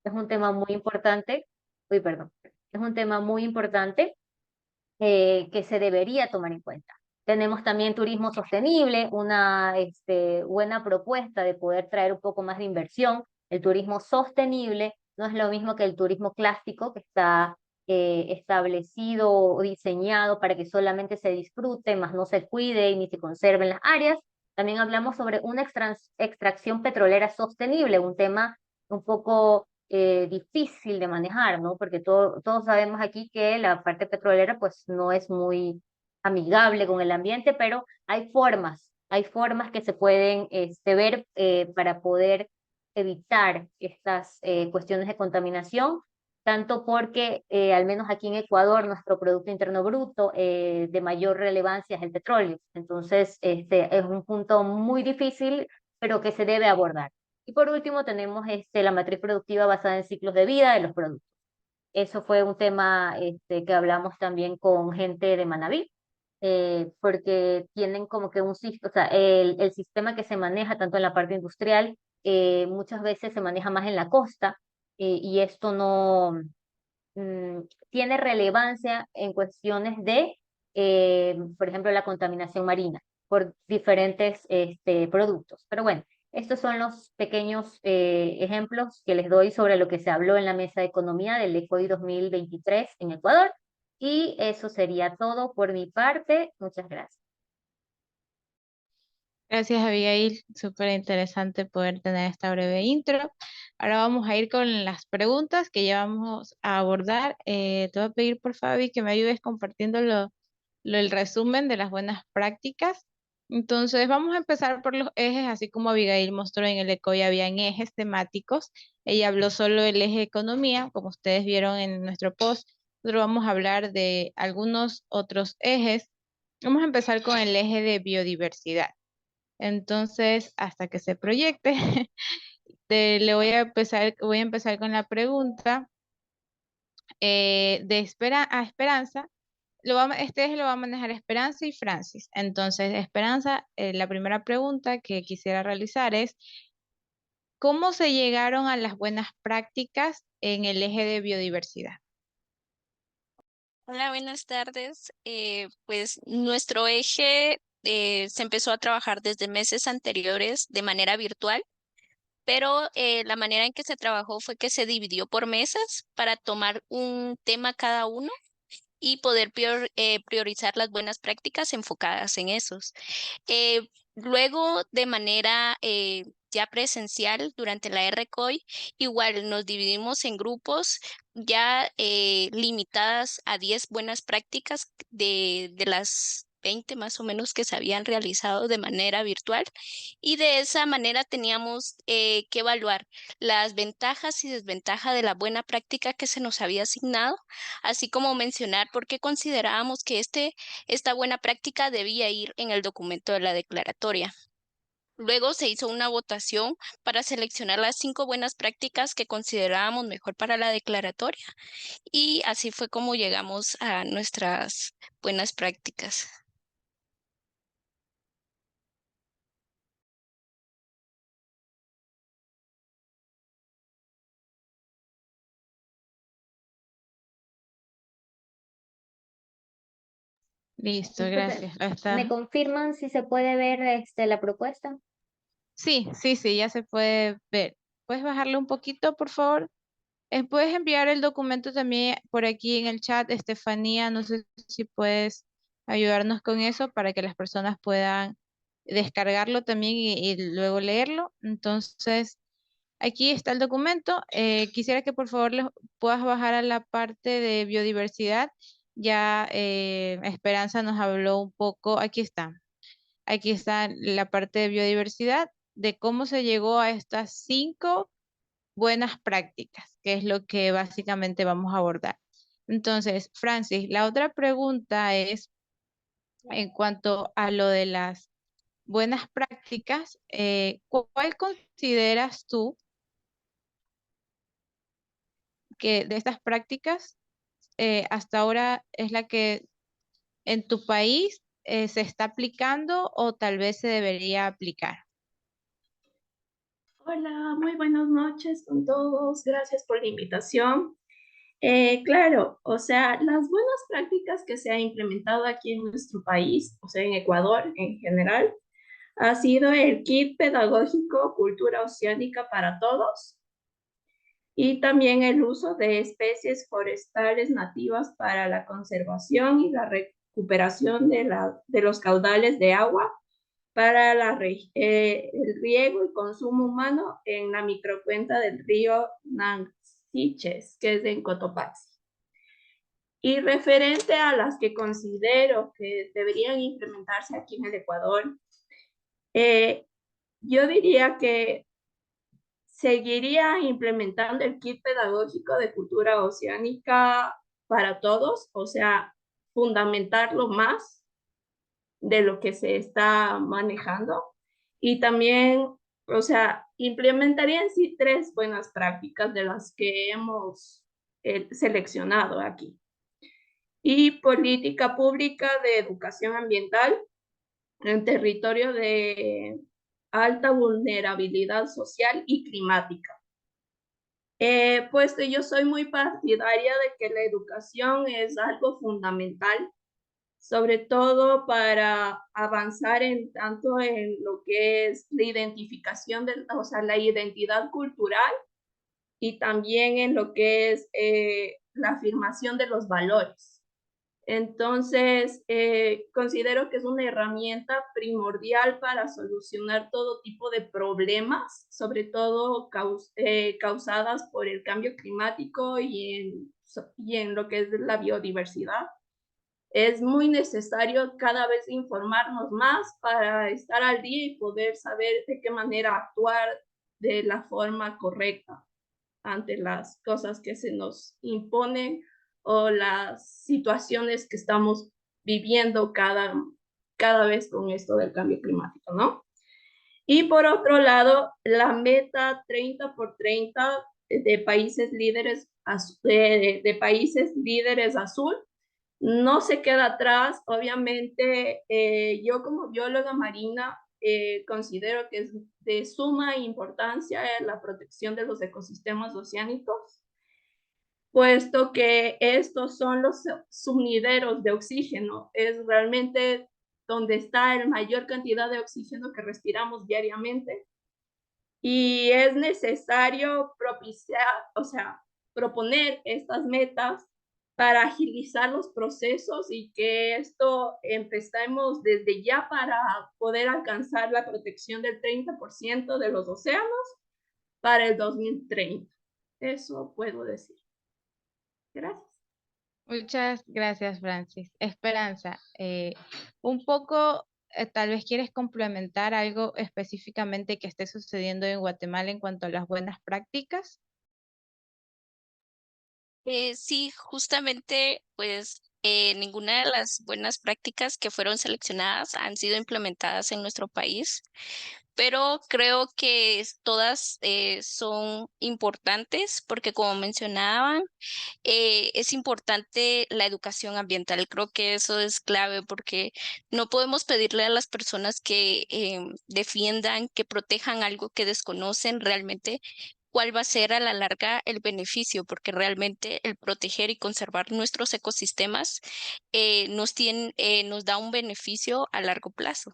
Es un tema muy importante, uy, perdón, es un tema muy importante que se debería tomar en cuenta. Tenemos también turismo sostenible, una buena propuesta de poder traer un poco más de inversión. El turismo sostenible no es lo mismo que el turismo clásico, que está establecido o diseñado para que solamente se disfrute, más no se cuide y ni se conserven las áreas. También hablamos sobre una extracción petrolera sostenible, un tema un poco difícil de manejar, ¿no? Porque todos sabemos aquí que la parte petrolera pues no es muy amigable con el ambiente, pero hay formas que se pueden ver para poder evitar estas cuestiones de contaminación, tanto porque al menos aquí en Ecuador nuestro Producto Interno Bruto de mayor relevancia es el petróleo. Entonces, es un punto muy difícil, pero que se debe abordar. Y por último tenemos la matriz productiva basada en ciclos de vida de los productos. Eso fue un tema que hablamos también con gente de Manabí, porque tienen como que o sea, el sistema que se maneja tanto en la parte industrial, muchas veces se maneja más en la costa, y esto no tiene relevancia en cuestiones de, por ejemplo, la contaminación marina por diferentes productos. Pero bueno, estos son los pequeños ejemplos que les doy sobre lo que se habló en la mesa de economía del ECOI 2023 en Ecuador. Y eso sería todo por mi parte. Muchas gracias. Gracias, Abigail. Súper interesante poder tener esta breve intro. Ahora vamos a ir con las preguntas que ya vamos a abordar. Te voy a pedir, por Fabi, que me ayudes compartiendo el resumen de las buenas prácticas. Entonces, vamos a empezar por los ejes, así como Abigail mostró en el ECOI, habían ejes temáticos. Ella habló solo del eje economía, como ustedes vieron en nuestro post. Nosotros vamos a hablar de algunos otros ejes. Vamos a empezar con el eje de biodiversidad. Entonces, hasta que se proyecte, le voy a empezar con la pregunta a Esperanza. Este eje lo va a manejar Esperanza y Francis. Entonces, Esperanza, la primera pregunta que quisiera realizar es, ¿cómo se llegaron a las buenas prácticas en el eje de biodiversidad? Hola, buenas tardes. Pues nuestro eje se empezó a trabajar desde meses anteriores de manera virtual, pero la manera en que se trabajó fue que se dividió por mesas para tomar un tema cada uno y poder priorizar las buenas prácticas enfocadas en esos. Luego, de manera ya presencial durante la RCOI, igual nos dividimos en grupos ya limitadas a 10 buenas prácticas de las 20 más o menos que se habían realizado de manera virtual, y de esa manera teníamos que evaluar las ventajas y desventajas de la buena práctica que se nos había asignado, así como mencionar por qué considerábamos que esta buena práctica debía ir en el documento de la declaratoria. Luego se hizo una votación para seleccionar las 5 buenas prácticas que considerábamos mejor para la declaratoria, y así fue como llegamos a nuestras buenas prácticas. Listo, Disculpen, gracias. ¿me confirman si se puede ver la propuesta? Sí, sí, sí, ya se puede ver. ¿Puedes bajarle un poquito, por favor? Puedes enviar el documento también por aquí en el chat, Estefanía. No sé si puedes ayudarnos con eso para que las personas puedan descargarlo también y luego leerlo. Entonces, aquí está el documento. Quisiera que por favor puedas bajar a la parte de biodiversidad. Ya Esperanza nos habló un poco. Aquí está. Aquí está la parte de biodiversidad, de cómo se llegó a estas 5 buenas prácticas, que es lo que básicamente vamos a abordar. Entonces, Francis, la otra pregunta es en cuanto a lo de las buenas prácticas, ¿cuál consideras tú que de estas prácticas hasta ahora es la que en tu país se está aplicando o tal vez se debería aplicar? Hola, muy buenas noches con todos. Gracias por la invitación. Claro, o sea, las buenas prácticas que se han implementado aquí en nuestro país, o sea, en Ecuador en general, ha sido el kit pedagógico Cultura Oceánica para Todos y también el uso de especies forestales nativas para la conservación y la recuperación de los caudales de agua para el riego y consumo humano en la microcuenca del río Nansiches, que es en Cotopaxi. Y referente a las que considero que deberían implementarse aquí en el Ecuador, yo diría que seguiría implementando el kit pedagógico de cultura oceánica para todos, o sea, fundamentarlo más de lo que se está manejando. Y también, o sea, implementaría en sí 3 buenas prácticas de las que hemos seleccionado aquí. Y política pública de educación ambiental en territorio de alta vulnerabilidad social y climática. Puesto yo soy muy partidaria de que la educación es algo fundamental, sobre todo para avanzar en tanto en lo que es la identificación, o sea, la identidad cultural y también en lo que es la afirmación de los valores. Entonces, considero que es una herramienta primordial para solucionar todo tipo de problemas, sobre todo causadas por el cambio climático y en lo que es la biodiversidad. Es muy necesario cada vez informarnos más para estar al día y poder saber de qué manera actuar de la forma correcta ante las cosas que se nos imponen o las situaciones que estamos viviendo cada vez con esto del cambio climático, ¿no? Y por otro lado, la meta 30 por 30 de países líderes, de países líderes azul no se queda atrás. Obviamente, yo como bióloga marina considero que es de suma importancia la protección de los ecosistemas oceánicos, puesto que estos son los sumideros de oxígeno, es realmente donde está la mayor cantidad de oxígeno que respiramos diariamente. Y es necesario propiciar, o sea, proponer estas metas para agilizar los procesos y que esto empecemos desde ya para poder alcanzar la protección del 30% de los océanos para el 2030. Eso puedo decir. Gracias. Muchas gracias, Francis. Esperanza, un poco, tal vez quieres complementar algo específicamente que esté sucediendo en Guatemala en cuanto a las buenas prácticas. Sí, justamente, pues ninguna de las buenas prácticas que fueron seleccionadas han sido implementadas en nuestro país, pero creo que todas son importantes porque, como mencionaban, es importante la educación ambiental. Creo que eso es clave porque no podemos pedirle a las personas que defiendan, que protejan algo que desconocen realmente cuál va a ser a la larga el beneficio, porque realmente el proteger y conservar nuestros ecosistemas nos da un beneficio a largo plazo.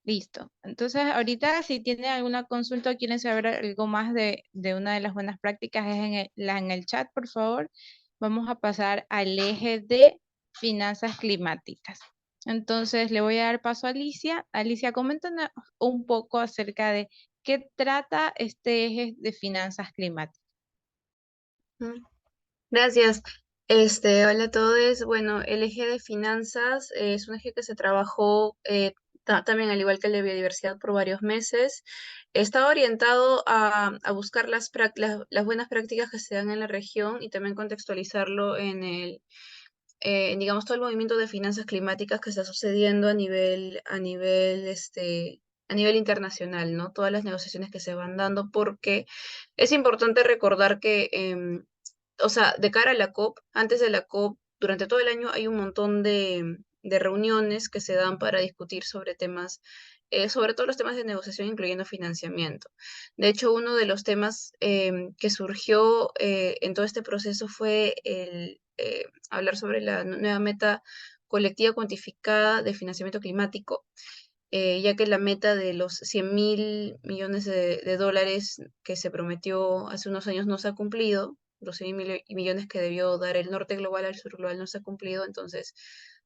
Listo. Entonces, ahorita si tienen alguna consulta o quieren saber algo más de una de las buenas prácticas, es en el chat, por favor. Vamos a pasar al eje de finanzas climáticas. Entonces, le voy a dar paso a Alicia. Alicia, coméntanos un poco acerca de qué trata este eje de finanzas climáticas. Gracias. Hola a todos. Bueno, el eje de finanzas es un eje que se trabajó también al igual que el de biodiversidad por varios meses. Está orientado a buscar las buenas prácticas que se dan en la región y también contextualizarlo digamos, todo el movimiento de finanzas climáticas que está sucediendo a nivel internacional, ¿no? Todas las negociaciones que se van dando, porque es importante recordar que o sea, de cara a la COP, antes de la COP, durante todo el año hay un montón de reuniones que se dan para discutir sobre temas sobre todo los temas de negociación, incluyendo financiamiento. De hecho, uno de los temas que surgió en todo este proceso fue el hablar sobre la nueva meta colectiva cuantificada de financiamiento climático, ya que la meta de los 100.000 millones de dólares que se prometió hace unos años no se ha cumplido. Los 100.000 millones que debió dar el norte global al sur global no se ha cumplido, entonces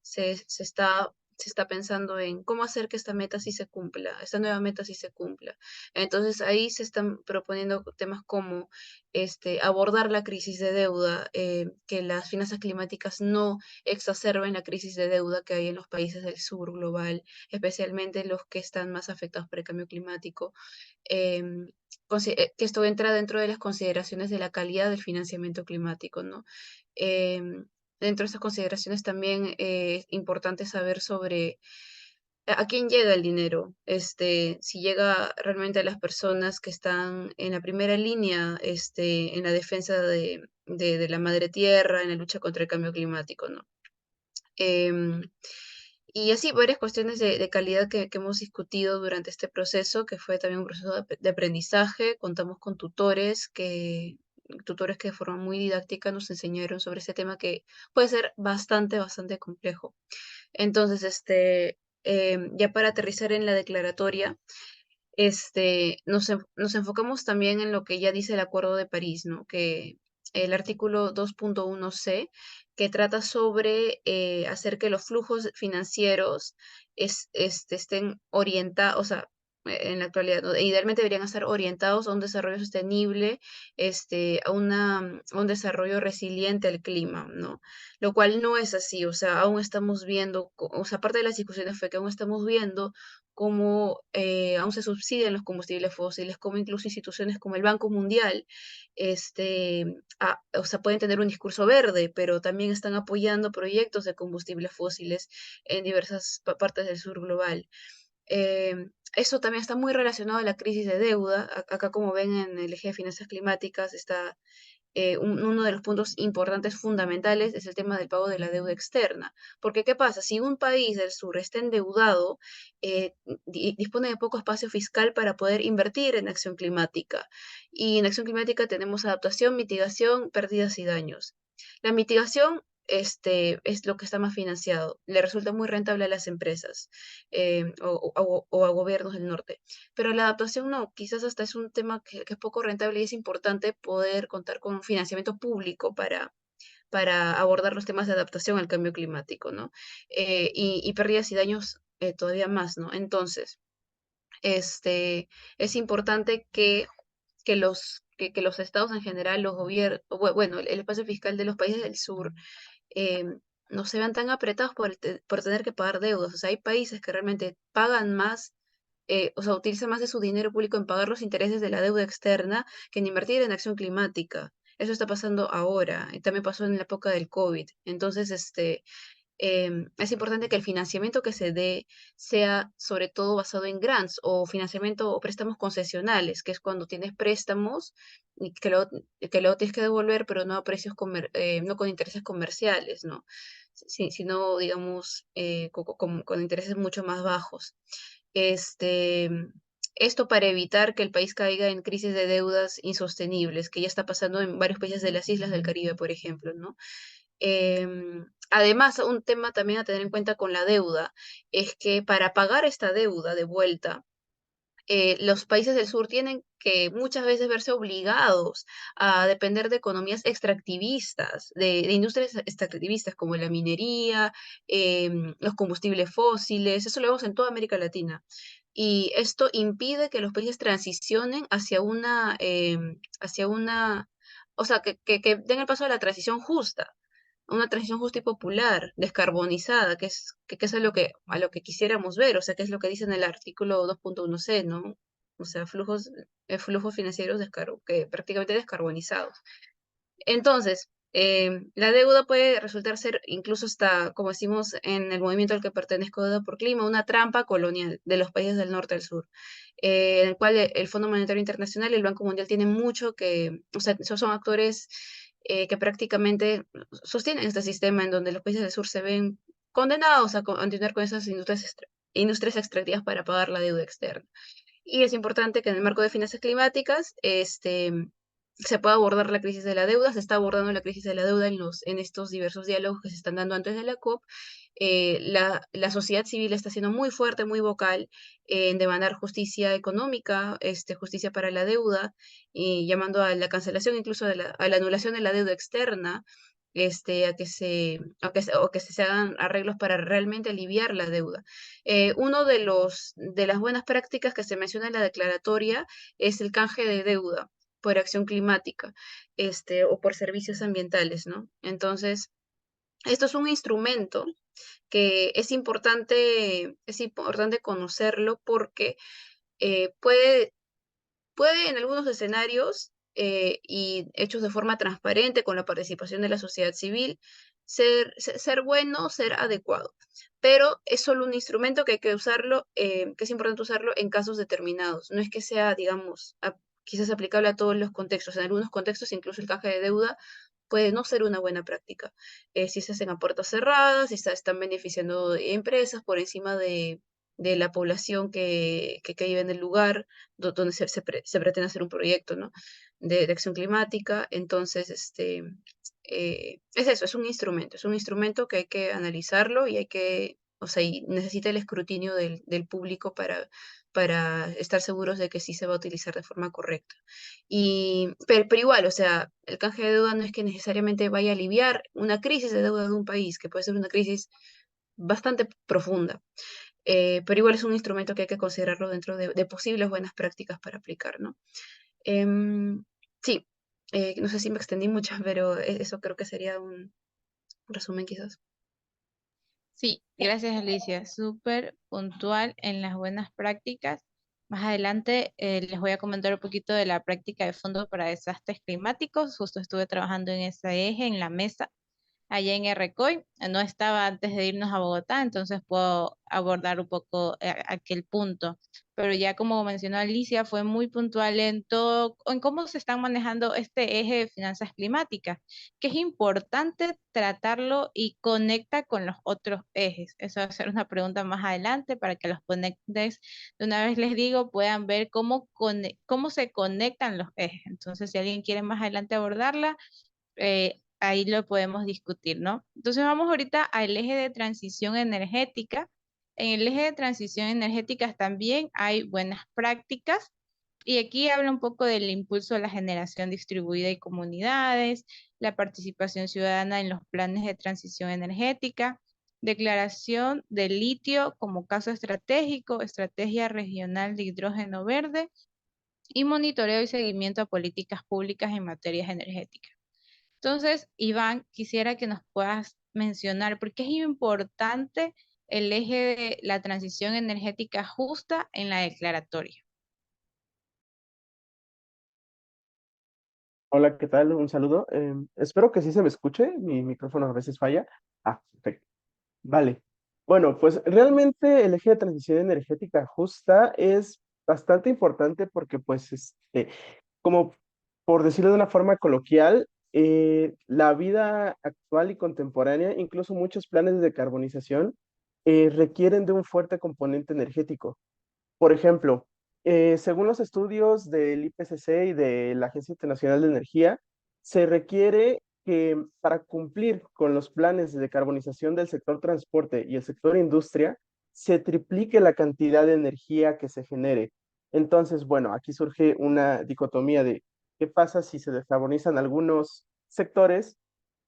se está pensando en cómo hacer que esta meta sí se cumpla, esta nueva meta sí se cumpla. Entonces ahí se están proponiendo temas como abordar la crisis de deuda, que las finanzas climáticas no exacerben la crisis de deuda que hay en los países del sur global, especialmente los que están más afectados por el cambio climático. Que esto entra dentro de las consideraciones de la calidad del financiamiento climático, ¿no? Dentro de estas consideraciones también es importante saber sobre a quién llega el dinero, si llega realmente a las personas que están en la primera línea, en la defensa de la madre tierra, en la lucha contra el cambio climático, ¿no? Em, y así varias cuestiones de calidad que hemos discutido durante este proceso, que fue también un proceso de aprendizaje. Contamos con tutores que de forma muy didáctica nos enseñaron sobre ese tema que puede ser bastante, bastante complejo. Entonces, ya para aterrizar en la declaratoria, nos enfocamos también en lo que ya dice el Acuerdo de París, ¿no? Que el artículo 2.1c, que trata sobre hacer que los flujos financieros estén orientados, o sea, en la actualidad, ¿no? Idealmente deberían estar orientados a un desarrollo sostenible, a un desarrollo resiliente al clima, ¿no? Lo cual no es así, o sea, aún estamos viendo, o sea, parte de las discusiones fue que aún estamos viendo cómo aún se subsidian los combustibles fósiles, como incluso instituciones como el Banco Mundial, o sea, pueden tener un discurso verde, pero también están apoyando proyectos de combustibles fósiles en diversas partes del sur global. Eso también está muy relacionado a la crisis de deuda. Acá, como ven en el eje de finanzas climáticas, está uno de los puntos importantes fundamentales es el tema del pago de la deuda externa. Porque, ¿qué pasa? Si un país del sur está endeudado, dispone de poco espacio fiscal para poder invertir en acción climática. Y en acción climática tenemos adaptación, mitigación, pérdidas y daños. La mitigación es lo que está más financiado. Le resulta muy rentable a las empresas o a gobiernos del norte. Pero la adaptación no, quizás hasta es un tema que es poco rentable y es importante poder contar con financiamiento público para abordar los temas de adaptación al cambio climático, ¿no? Y pérdidas y daños todavía más, ¿no? Entonces, es importante que los estados en general, los gobiernos, bueno, el espacio fiscal de los países del sur, eh, no se vean tan apretados por tener que pagar deudas. O sea, hay países que realmente pagan más, o sea, utilizan más de su dinero público en pagar los intereses de la deuda externa que en invertir en acción climática. Eso está pasando ahora, y también pasó en la época del COVID. Entonces, es importante que el financiamiento que se dé sea sobre todo basado en grants o financiamiento o préstamos concesionales, que es cuando tienes préstamos y que luego tienes que devolver, pero no a precios no con intereses comerciales, ¿no? Sino, digamos, con intereses mucho más bajos. Este, Esto para evitar que el país caiga en crisis de deudas insostenibles, que ya está pasando en varios países de las islas del Caribe, por ejemplo, ¿no? Además, un tema también a tener en cuenta con la deuda es que para pagar esta deuda de vuelta, los países del sur tienen que muchas veces verse obligados a depender de economías extractivistas, de industrias extractivistas como la minería, los combustibles fósiles, eso lo vemos en toda América Latina. Y esto impide que los países transicionen o sea, que den el paso a la transición justa, una transición justa y popular, descarbonizada, que es a lo que quisiéramos ver, o sea, que es lo que dice en el artículo 2.1c, ¿no? O sea, flujos financieros que prácticamente descarbonizados. Entonces, la deuda puede resultar ser incluso hasta, como decimos en el movimiento al que pertenezco, Deuda por Clima, una trampa colonial de los países del norte al sur, en el cual el Fondo Monetario Internacional y el Banco Mundial tienen mucho o sea, son actores que prácticamente sostienen este sistema en donde los países del sur se ven condenados a continuar con esas industrias industrias extractivas para pagar la deuda externa. Y es importante que en el marco de finanzas climáticas se pueda abordar la crisis de la deuda. Se está abordando la crisis de la deuda en estos diversos diálogos que se están dando antes de la COP. La sociedad civil está siendo muy fuerte, muy vocal en demandar justicia económica, justicia para la deuda, y llamando a la cancelación, incluso a la anulación de la deuda externa, o que se hagan arreglos para realmente aliviar la deuda. Uno de las buenas prácticas que se menciona en la declaratoria es el canje de deuda por acción climática, o por servicios ambientales, ¿no? Entonces, esto es un instrumento que es importante conocerlo porque puede en algunos escenarios y hechos de forma transparente con la participación de la sociedad civil, ser bueno, ser adecuado. Pero es solo un instrumento que hay que usarlo, que es importante usarlo en casos determinados. No es que sea, digamos, quizás aplicable a todos los contextos. En algunos contextos, incluso el canje de deuda puede no ser una buena práctica. Si se hacen a puertas cerradas, si están beneficiando empresas por encima de la población que vive en el lugar donde se pretende hacer un proyecto, ¿no? de acción climática. Entonces, es eso, es un instrumento que hay que analizarlo y o sea, y necesita el escrutinio del público para estar seguros de que sí se va a utilizar de forma correcta. Pero igual, o sea, el canje de deuda no es que necesariamente vaya a aliviar una crisis de deuda de un país, que puede ser una crisis bastante profunda. Pero igual es un instrumento que hay que considerarlo dentro de posibles buenas prácticas para aplicar, ¿no? Sí, no sé si me extendí mucho, pero eso creo que sería un resumen quizás. Sí, gracias Alicia. Súper puntual en las buenas prácticas. Más adelante les voy a comentar un poquito de la práctica de fondos para desastres climáticos. Justo estuve trabajando en ese eje, en la mesa allá en RCOI. No estaba antes de irnos a Bogotá, entonces puedo abordar un poco aquel punto. Pero ya como mencionó Alicia, fue muy puntual en todo, en cómo se están manejando este eje de finanzas climáticas, que es importante tratarlo y conecta con los otros ejes. Eso va a ser una pregunta más adelante para que los ponentes, de una vez les digo, puedan ver cómo se conectan los ejes. Entonces, si alguien quiere más adelante abordarla, ahí lo podemos discutir, ¿no? Entonces vamos ahorita al eje de transición energética. En el eje de transición energética también hay buenas prácticas y aquí habla un poco del impulso de la generación distribuida y comunidades, la participación ciudadana en los planes de transición energética, declaración del litio como caso estratégico, estrategia regional de hidrógeno verde y monitoreo y seguimiento a políticas públicas en materias energéticas. Entonces, Iván, quisiera que nos puedas mencionar por qué es importante el eje de la transición energética justa en la declaratoria. Hola, ¿qué tal? Un saludo. Espero que sí se me escuche. Mi micrófono a veces falla. Perfecto. Vale. Bueno, pues realmente el eje de transición energética justa es bastante importante porque, pues, como por decirlo de una forma coloquial, la vida actual y contemporánea, incluso muchos planes de decarbonización, requieren de un fuerte componente energético. Por ejemplo, según los estudios del IPCC y de la Agencia Internacional de Energía, se requiere que para cumplir con los planes de decarbonización del sector transporte y el sector industria, se triplique la cantidad de energía que se genere. Entonces, bueno, aquí surge una dicotomía de qué pasa si se descarbonizan algunos sectores,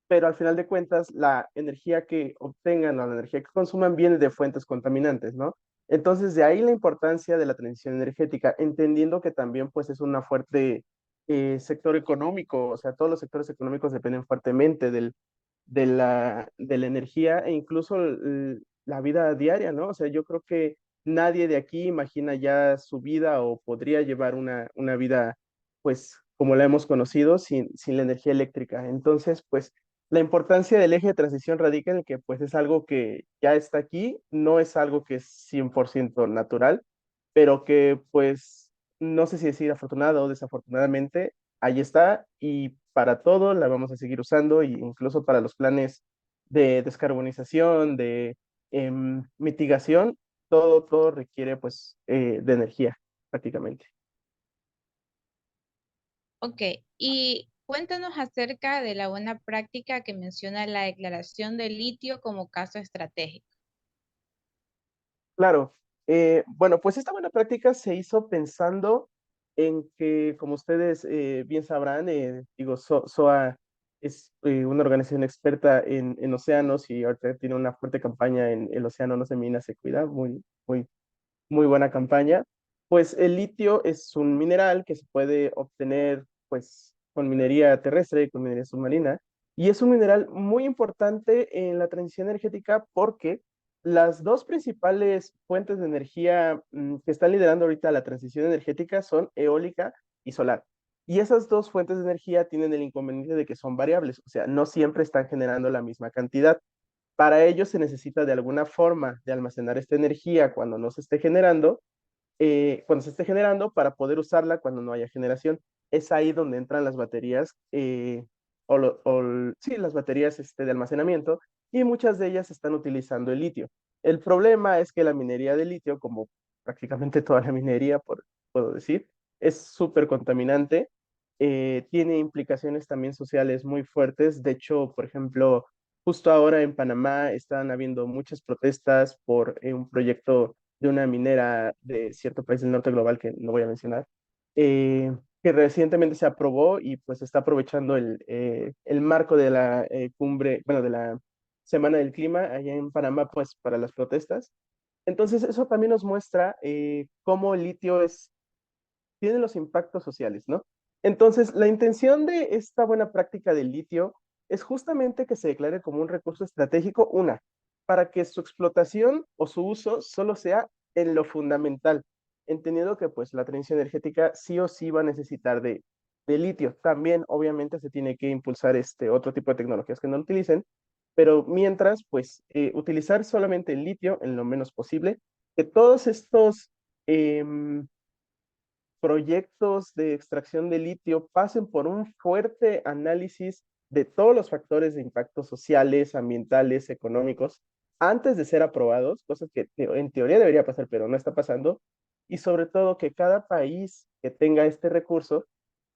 pero al final de cuentas la energía que obtengan o la energía que consuman viene de fuentes contaminantes, ¿no? Entonces, de ahí la importancia de la transición energética, entendiendo que también pues es una fuerte sector económico, o sea, todos los sectores económicos dependen fuertemente de la energía e incluso la vida diaria, ¿no? O sea, yo creo que nadie de aquí imagina ya su vida o podría llevar una vida, pues, como la hemos conocido, sin la energía eléctrica. Entonces, pues, la importancia del eje de transición radica en que, pues, es algo que ya está aquí, no es algo que es 100% natural, pero que, pues, no sé si decir afortunado o desafortunadamente, ahí está y para todo la vamos a seguir usando, e incluso para los planes de descarbonización, de mitigación, todo requiere pues de energía prácticamente. Ok, y cuéntanos acerca de la buena práctica que menciona la declaración de litio como caso estratégico. Claro, bueno, pues esta buena práctica se hizo pensando en que, como ustedes bien sabrán, digo, SOA es una organización experta en océanos y ahorita tiene una fuerte campaña en el océano no se mina, se cuida, muy buena campaña. Pues el litio es un mineral que se puede obtener pues con minería terrestre y con minería submarina y es un mineral muy importante en la transición energética porque las dos principales fuentes de energía que están liderando ahorita la transición energética son eólica y solar. Y esas dos fuentes de energía tienen el inconveniente de que son variables, o sea, no siempre están generando la misma cantidad. Para ello se necesita de alguna forma de almacenar esta energía cuando no se esté generando, cuando se esté generando para poder usarla cuando no haya generación. Es ahí donde entran las baterías, sí, las baterías de almacenamiento, y muchas de ellas están utilizando el litio. El problema es que la minería de litio, como prácticamente toda la minería, puedo decir, es súper contaminante, tiene implicaciones también sociales muy fuertes. De hecho, por ejemplo, justo ahora en Panamá están habiendo muchas protestas por un proyecto de una minera de cierto país del norte global que no voy a mencionar, que recientemente se aprobó y pues está aprovechando el marco de la cumbre, bueno, de la Semana del Clima allá en Panamá, pues para las protestas. Entonces, eso también nos muestra cómo el litio tiene los impactos sociales, ¿no? Entonces, la intención de esta buena práctica del litio es justamente que se declare como un recurso estratégico, para que su explotación o su uso solo sea en lo fundamental, entendiendo que pues la transición energética sí o sí va a necesitar de litio. También, obviamente, se tiene que impulsar otro tipo de tecnologías que no lo utilicen, pero mientras, pues, utilizar solamente el litio en lo menos posible, que todos estos proyectos de extracción de litio pasen por un fuerte análisis de todos los factores de impacto sociales, ambientales, económicos, antes de ser aprobados, cosas que en teoría debería pasar, pero no está pasando, y sobre todo que cada país que tenga este recurso,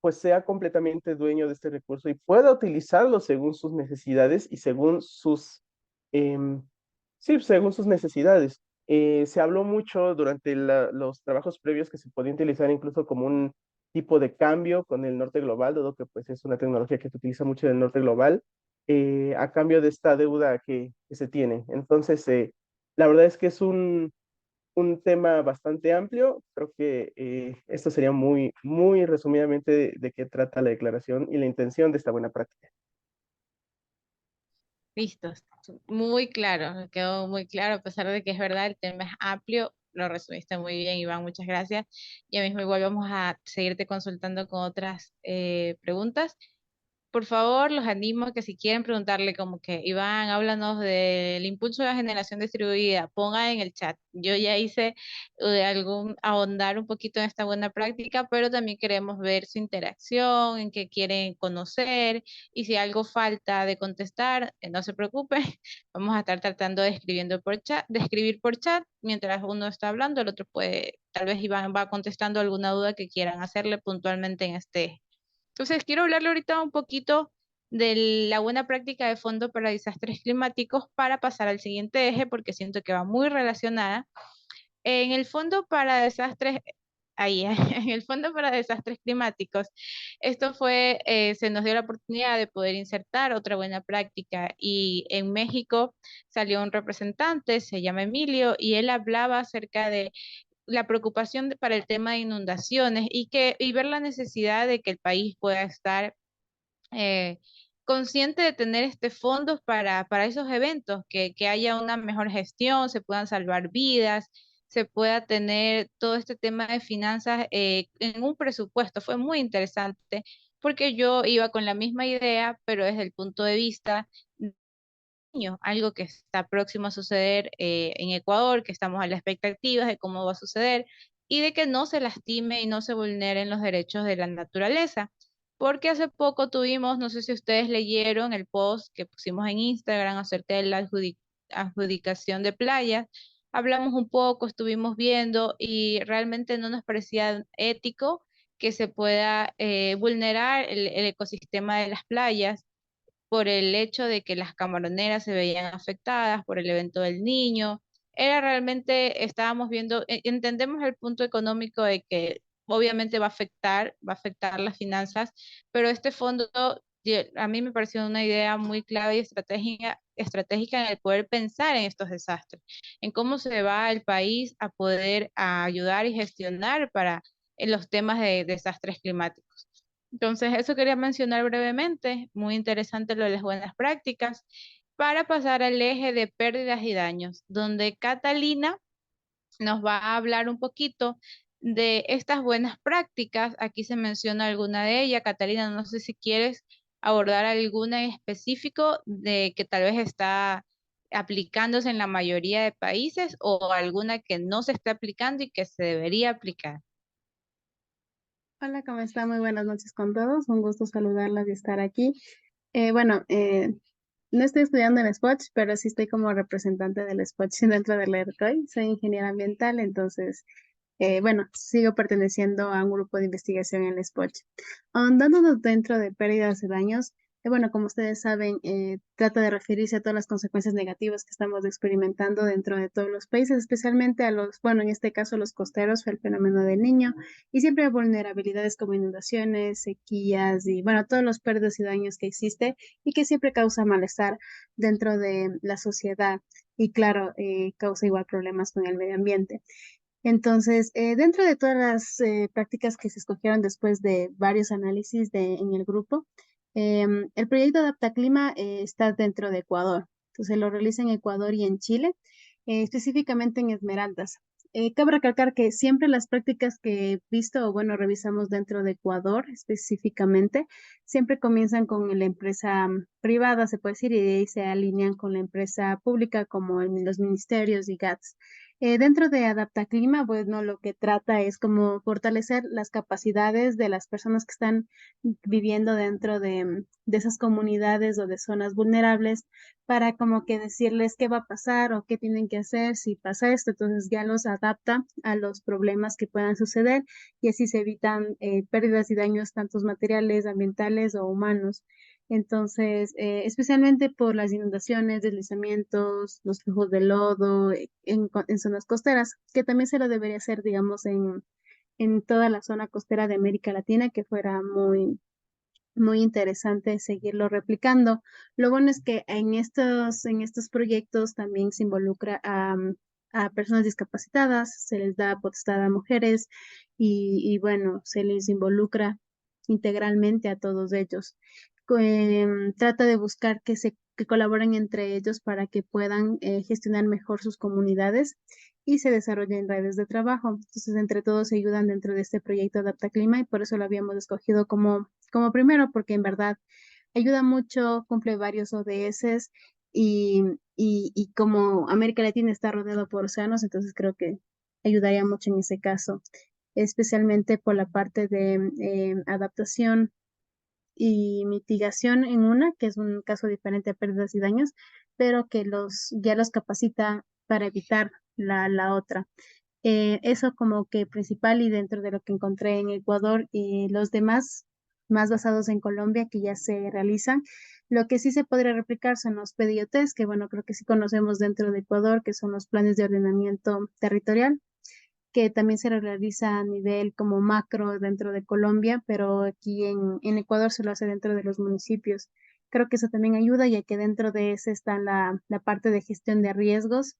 pues sea completamente dueño de este recurso y pueda utilizarlo según sus necesidades y según em, sí, según sus necesidades. Se habló mucho durante los trabajos previos que se podía utilizar incluso como un tipo de cambio con el norte global, dado que pues es una tecnología que se utiliza mucho en el norte global, a cambio de esta deuda que se tiene. Entonces, la verdad es que es un tema bastante amplio. Creo que esto sería muy resumidamente de qué trata la declaración y la intención de esta buena práctica. Listo, muy claro, me quedó muy claro, a pesar de que es verdad, el tema es amplio, lo resumiste muy bien, Iván, muchas gracias. Ya mismo igual vamos a seguirte consultando con otras preguntas. Por favor, los animo a que si quieren preguntarle como que, Iván, háblanos del impulso de la generación distribuida, ponga en el chat. Yo ya hice ahondar un poquito en esta buena práctica, pero también queremos ver su interacción, en qué quieren conocer, y si algo falta de contestar, no se preocupe, vamos a estar tratando de escribir por chat, mientras uno está hablando, el otro puede, tal vez Iván va contestando alguna duda que quieran hacerle puntualmente en este. Entonces, quiero hablarle ahorita un poquito de la buena práctica de fondo para desastres climáticos para pasar al siguiente eje, porque siento que va muy relacionada. En el fondo para desastres, ahí, en el fondo para desastres climáticos, se nos dio la oportunidad de poder insertar otra buena práctica y en México salió un representante, se llama Emilio, y él hablaba acerca de la preocupación para el tema de inundaciones y ver la necesidad de que el país pueda estar eh, consciente de tener fondos para esos eventos, que haya una mejor gestión, se puedan salvar vidas, se pueda tener todo este tema de finanzas en un presupuesto. Fue muy interesante porque yo iba con la misma idea, pero desde el punto de vista algo que está próximo a suceder en Ecuador, que estamos a la expectativa de cómo va a suceder y de que no se lastime y no se vulneren los derechos de la naturaleza. Porque hace poco tuvimos, no sé si ustedes leyeron el post que pusimos en Instagram acerca de la adjudicación de playas hablamos un poco, estuvimos viendo y realmente no nos parecía ético que se pueda vulnerar el ecosistema de las playas por el hecho de que las camaroneras se veían afectadas por el evento del niño. Era realmente, estábamos viendo, entendemos el punto económico de que obviamente va a afectar las finanzas, pero este fondo a mí me pareció una idea muy clave y estratégica en el poder pensar en estos desastres, en cómo se va el país a poder ayudar y gestionar para en los temas de desastres climáticos. Entonces, eso quería mencionar brevemente, muy interesante lo de las buenas prácticas, para pasar al eje de pérdidas y daños, donde Catalina nos va a hablar un poquito de estas buenas prácticas. Aquí se menciona alguna de ellas. Catalina, no sé si quieres abordar alguna en específico de que tal vez está aplicándose en la mayoría de países o alguna que no se está aplicando y que se debería aplicar. Hola, ¿cómo está? Muy buenas noches con todos. Un gusto saludarlas y estar aquí. Bueno, no estoy estudiando en Spoch, pero sí estoy como representante del Spoch dentro del ERCOI. Soy ingeniera ambiental, entonces, bueno, sigo perteneciendo a un grupo de investigación en el Spoch. Ahondándonos dentro de pérdidas y daños, bueno, como ustedes saben, trata de referirse a todas las consecuencias negativas que estamos experimentando dentro de todos los países, especialmente a los, bueno, en este caso los costeros, fue el fenómeno del Niño, y siempre hay vulnerabilidades como inundaciones, sequías y, bueno, todos los pérdidas y daños que existe y que siempre causa malestar dentro de la sociedad y, claro, causa igual problemas con el medio ambiente. Entonces, dentro de todas las prácticas que se escogieron después de varios análisis en el grupo, el proyecto Adaptaclima está dentro de Ecuador. Entonces, lo realiza en Ecuador y en Chile, específicamente en Esmeraldas. Cabe recalcar que siempre las prácticas que he visto o bueno, revisamos dentro de Ecuador específicamente, siempre comienzan con la empresa privada, se puede decir, y de ahí se alinean con la empresa pública como los ministerios y GATS. Dentro de Adaptaclima, bueno, lo que trata es como fortalecer las capacidades de las personas que están viviendo dentro de esas comunidades o de zonas vulnerables para como que decirles qué va a pasar o qué tienen que hacer si pasa esto. Entonces ya los adapta a los problemas que puedan suceder y así se evitan pérdidas y daños tantos materiales, ambientales o humanos. Entonces, especialmente por las inundaciones, deslizamientos, los flujos de lodo en zonas costeras, que también se lo debería hacer, digamos, en toda la zona costera de América Latina, que fuera muy interesante seguirlo replicando. Lo bueno es que en estos proyectos también se involucra a personas discapacitadas, se les da potestad a mujeres y bueno, se les involucra integralmente a todos ellos. Trata de buscar que colaboren entre ellos para que puedan gestionar mejor sus comunidades y se desarrollen redes de trabajo. Entonces, entre todos se ayudan dentro de este proyecto Adapta Clima y por eso lo habíamos escogido como primero, porque en verdad ayuda mucho, cumple varios ODS y como América Latina está rodeado por océanos, entonces creo que ayudaría mucho en ese caso, especialmente por la parte de adaptación y mitigación en una, que es un caso diferente a pérdidas y daños, pero que ya los capacita para evitar la otra. Eso como que principal y dentro de lo que encontré en Ecuador y los demás más basados en Colombia que ya se realizan. Lo que sí se podría replicar son los PDOTs, que bueno, creo que sí conocemos dentro de Ecuador, que son los planes de ordenamiento territorial, que también se realiza a nivel como macro dentro de Colombia, pero aquí en Ecuador se lo hace dentro de los municipios. Creo que eso también ayuda, ya que dentro de ese está la parte de gestión de riesgos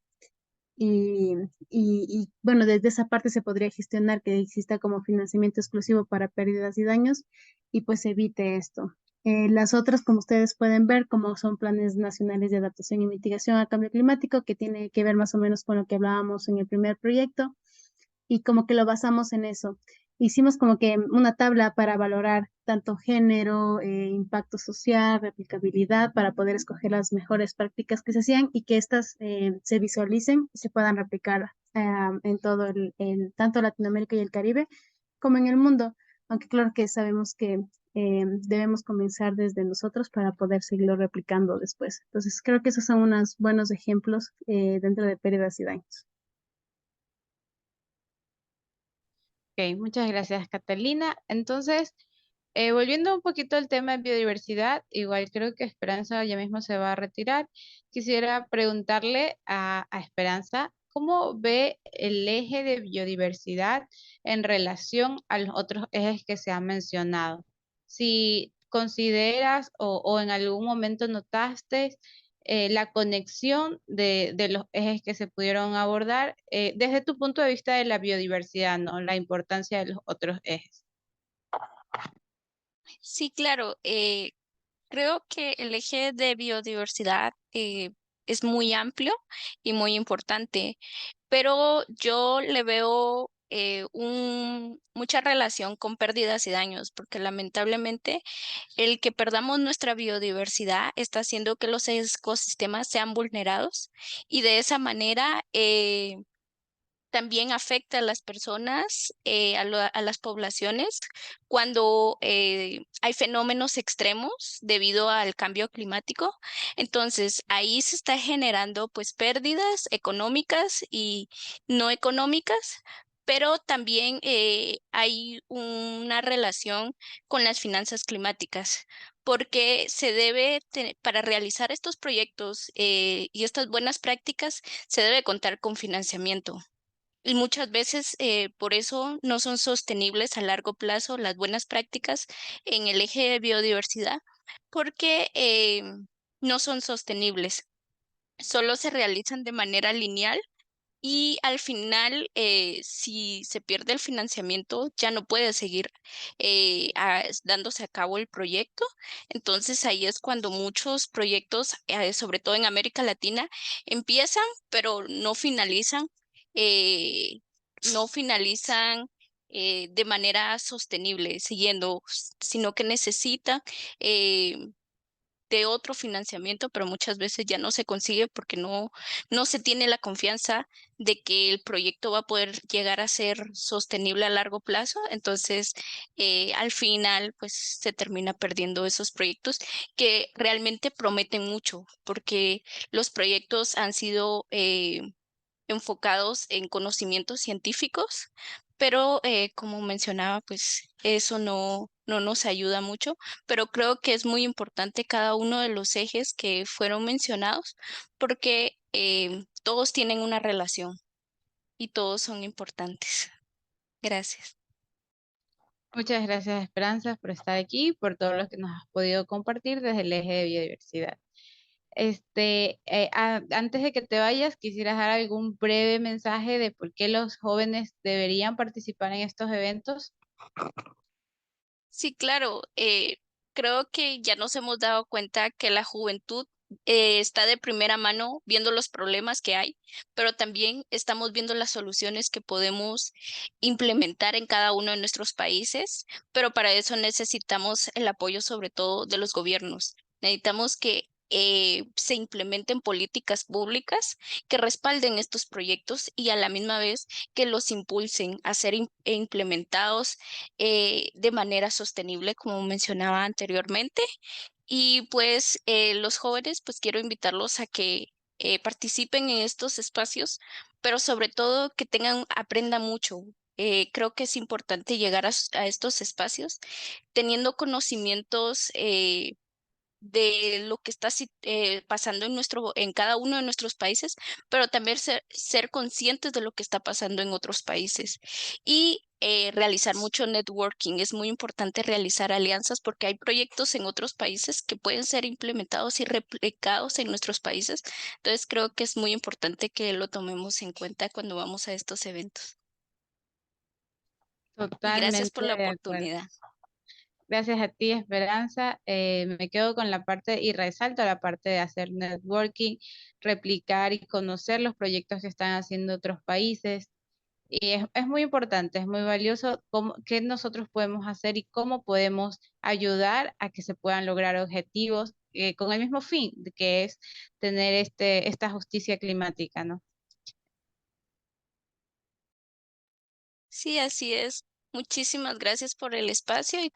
bueno, desde esa parte se podría gestionar que exista como financiamiento exclusivo para pérdidas y daños y pues evite esto. Las otras, como ustedes pueden ver, como son planes nacionales de adaptación y mitigación al cambio climático, que tiene que ver más o menos con lo que hablábamos en el primer proyecto y como que lo basamos en eso. Hicimos como que una tabla para valorar tanto género, impacto social, replicabilidad, para poder escoger las mejores prácticas que se hacían y que éstas se visualicen y se puedan replicar en todo tanto Latinoamérica y el Caribe como en el mundo. Aunque claro que sabemos que debemos comenzar desde nosotros para poder seguirlo replicando después. Entonces creo que esos son unos buenos ejemplos dentro de pérdidas y daños. Ok, muchas gracias, Catalina. Entonces, volviendo un poquito al tema de biodiversidad, igual creo que Esperanza ya mismo se va a retirar. Quisiera preguntarle a Esperanza, ¿cómo ve el eje de biodiversidad en relación a los otros ejes que se han mencionado? Si consideras o en algún momento notaste la conexión de los ejes que se pudieron abordar desde tu punto de vista de la biodiversidad, ¿no? La importancia de los otros ejes. Sí, claro. Creo que el eje de biodiversidad es muy amplio y muy importante, pero yo le veo mucha relación con pérdidas y daños, porque lamentablemente el que perdamos nuestra biodiversidad está haciendo que los ecosistemas sean vulnerados y de esa manera también afecta a las personas, a las poblaciones, cuando hay fenómenos extremos debido al cambio climático. Entonces, ahí se está generando pues pérdidas económicas y no económicas, pero también hay una relación con las finanzas climáticas. Porque para realizar estos proyectos y estas buenas prácticas, se debe contar con financiamiento. Y muchas veces por eso no son sostenibles a largo plazo las buenas prácticas en el eje de biodiversidad, porque no son sostenibles, solo se realizan de manera lineal y al final, si se pierde el financiamiento, ya no puede seguir dándose a cabo el proyecto. Entonces ahí es cuando muchos proyectos, sobre todo en América Latina, empiezan, pero eh, no finalizan de manera sostenible, siguiendo, sino que necesitan eh, de otro financiamiento, pero muchas veces ya no se consigue porque no se tiene la confianza de que el proyecto va a poder llegar a ser sostenible a largo plazo. Entonces, al final, pues se termina perdiendo esos proyectos que realmente prometen mucho, porque los proyectos han sido enfocados en conocimientos científicos, pero como mencionaba, pues eso no nos ayuda mucho, pero creo que es muy importante cada uno de los ejes que fueron mencionados porque todos tienen una relación y todos son importantes. Gracias. Muchas gracias, Esperanza, por estar aquí, por todo lo que nos has podido compartir desde el eje de biodiversidad. Antes de que te vayas, quisieras dar algún breve mensaje de por qué los jóvenes deberían participar en estos eventos. Sí, claro. Creo que ya nos hemos dado cuenta que la juventud está de primera mano viendo los problemas que hay, pero también estamos viendo las soluciones que podemos implementar en cada uno de nuestros países, pero para eso necesitamos el apoyo sobre todo de los gobiernos. Necesitamos que se implementen políticas públicas que respalden estos proyectos y a la misma vez que los impulsen a ser implementados de manera sostenible, como mencionaba anteriormente. Y pues los jóvenes, pues quiero invitarlos a que participen en estos espacios, pero sobre todo que aprendan mucho. Creo que es importante llegar a estos espacios teniendo conocimientos de lo que está pasando en cada uno de nuestros países, pero también ser conscientes de lo que está pasando en otros países y realizar mucho networking. Es muy importante realizar alianzas porque hay proyectos en otros países que pueden ser implementados y replicados en nuestros países. Entonces creo que es muy importante que lo tomemos en cuenta cuando vamos a estos eventos. Y gracias Totalmente por la de acuerdo. oportunidad. Gracias a ti, Esperanza. Me quedo con la parte y resalto la parte de hacer networking, replicar y conocer los proyectos que están haciendo otros países. Y es muy importante, es muy valioso qué nosotros podemos hacer y cómo podemos ayudar a que se puedan lograr objetivos con el mismo fin, que es tener esta justicia climática, ¿no? Sí, así es. Muchísimas gracias por el espacio y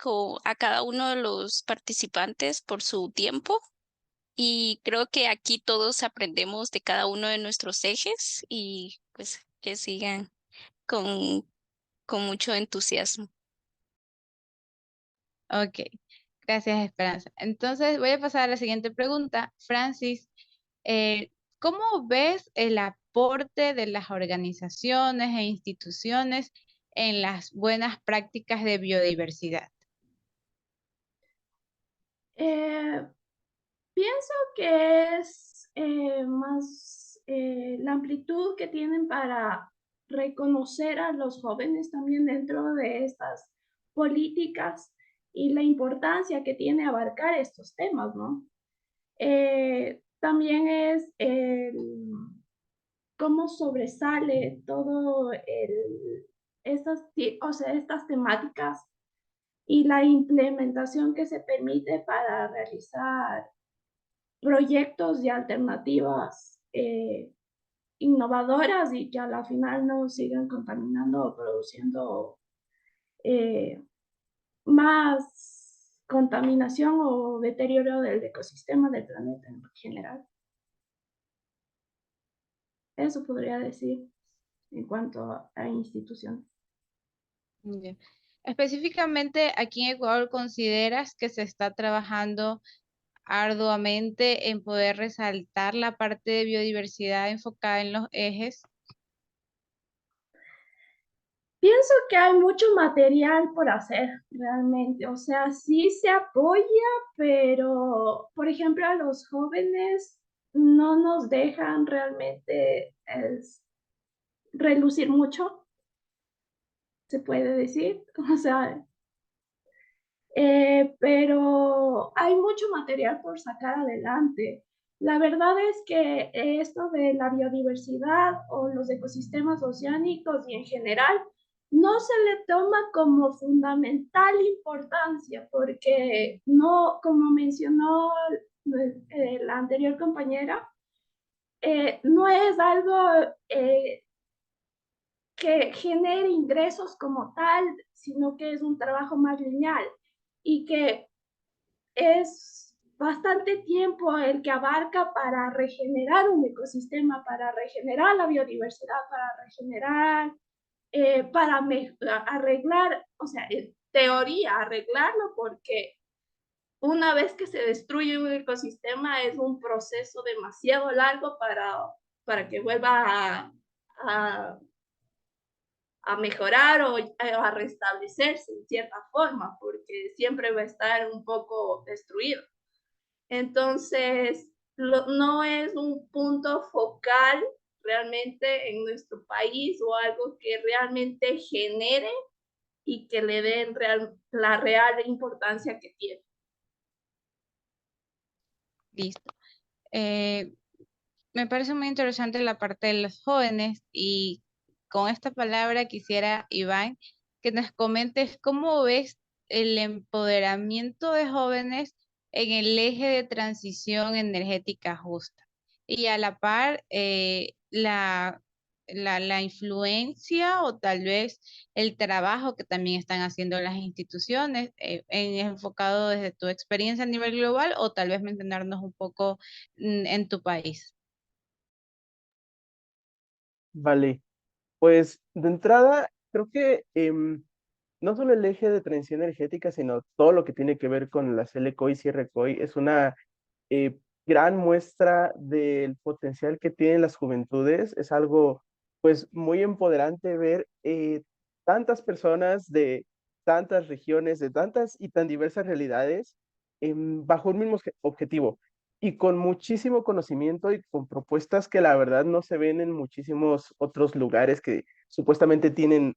a cada uno de los participantes por su tiempo. Y creo que aquí todos aprendemos de cada uno de nuestros ejes y pues que sigan con, con mucho entusiasmo. Ok, gracias Esperanza. Entonces voy a pasar a la siguiente pregunta. Francis, ¿cómo ves el aporte de las organizaciones e instituciones en las buenas prácticas de biodiversidad? Pienso que es más la amplitud que tienen para reconocer a los jóvenes también dentro de estas políticas y la importancia que tiene abarcar estos temas, ¿no? También es cómo sobresale todo estas temáticas y la implementación que se permite para realizar proyectos y alternativas innovadoras y que a la final no sigan contaminando o produciendo más contaminación o deterioro del ecosistema del planeta en general. Eso podría decir en cuanto a instituciones. Bien. Específicamente, aquí en Ecuador, ¿consideras que se está trabajando arduamente en poder resaltar la parte de biodiversidad enfocada en los ejes? Pienso que hay mucho material por hacer realmente, o sea, sí se apoya, pero por ejemplo a los jóvenes no nos dejan realmente relucir mucho, se puede decir, o sea, pero hay mucho material por sacar adelante. La verdad es que esto de la biodiversidad o los ecosistemas oceánicos y en general no se le toma como fundamental importancia porque no, como mencionó la anterior compañera, no es algo que genere ingresos como tal, sino que es un trabajo más lineal y que es bastante tiempo el que abarca para regenerar un ecosistema, para regenerar la biodiversidad, para regenerar, para arreglar, o sea, en teoría arreglarlo, porque una vez que se destruye un ecosistema es un proceso demasiado largo para que vuelva a mejorar o a restablecerse en cierta forma, porque siempre va a estar un poco destruido. Entonces, no es un punto focal realmente en nuestro país o algo que realmente genere y que le den la real importancia que tiene. Listo. Me parece muy interesante la parte de los jóvenes y con esta palabra quisiera, Iván, que nos comentes cómo ves el empoderamiento de jóvenes en el eje de transición energética justa y a la par la influencia o tal vez el trabajo que también están haciendo las instituciones enfocado desde tu experiencia a nivel global o tal vez mencionarnos un poco en tu país. Vale, pues de entrada, creo que no solo el eje de transición energética, sino todo lo que tiene que ver con las LCOI y RCOI es una eh, gran muestra del potencial que tienen las juventudes. Es algo, pues, muy empoderante ver tantas personas de tantas regiones, de tantas y tan diversas realidades, bajo un mismo objetivo y con muchísimo conocimiento y con propuestas que la verdad no se ven en muchísimos otros lugares que supuestamente tienen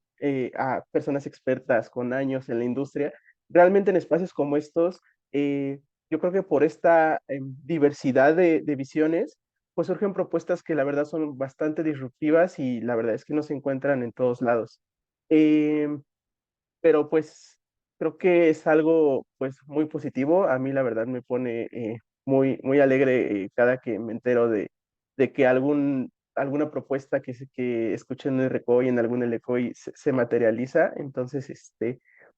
a personas expertas con años en la industria. Realmente en espacios como estos, yo creo que por esta diversidad de visiones, pues surgen propuestas que la verdad son bastante disruptivas y la verdad es que no se encuentran en todos lados. Em, pero pues creo que es algo pues muy positivo. A mí la verdad me pone muy, muy alegre cada que me entero de que alguna propuesta que escuché en el RECOI, en algún LECOI, se materializa. Entonces,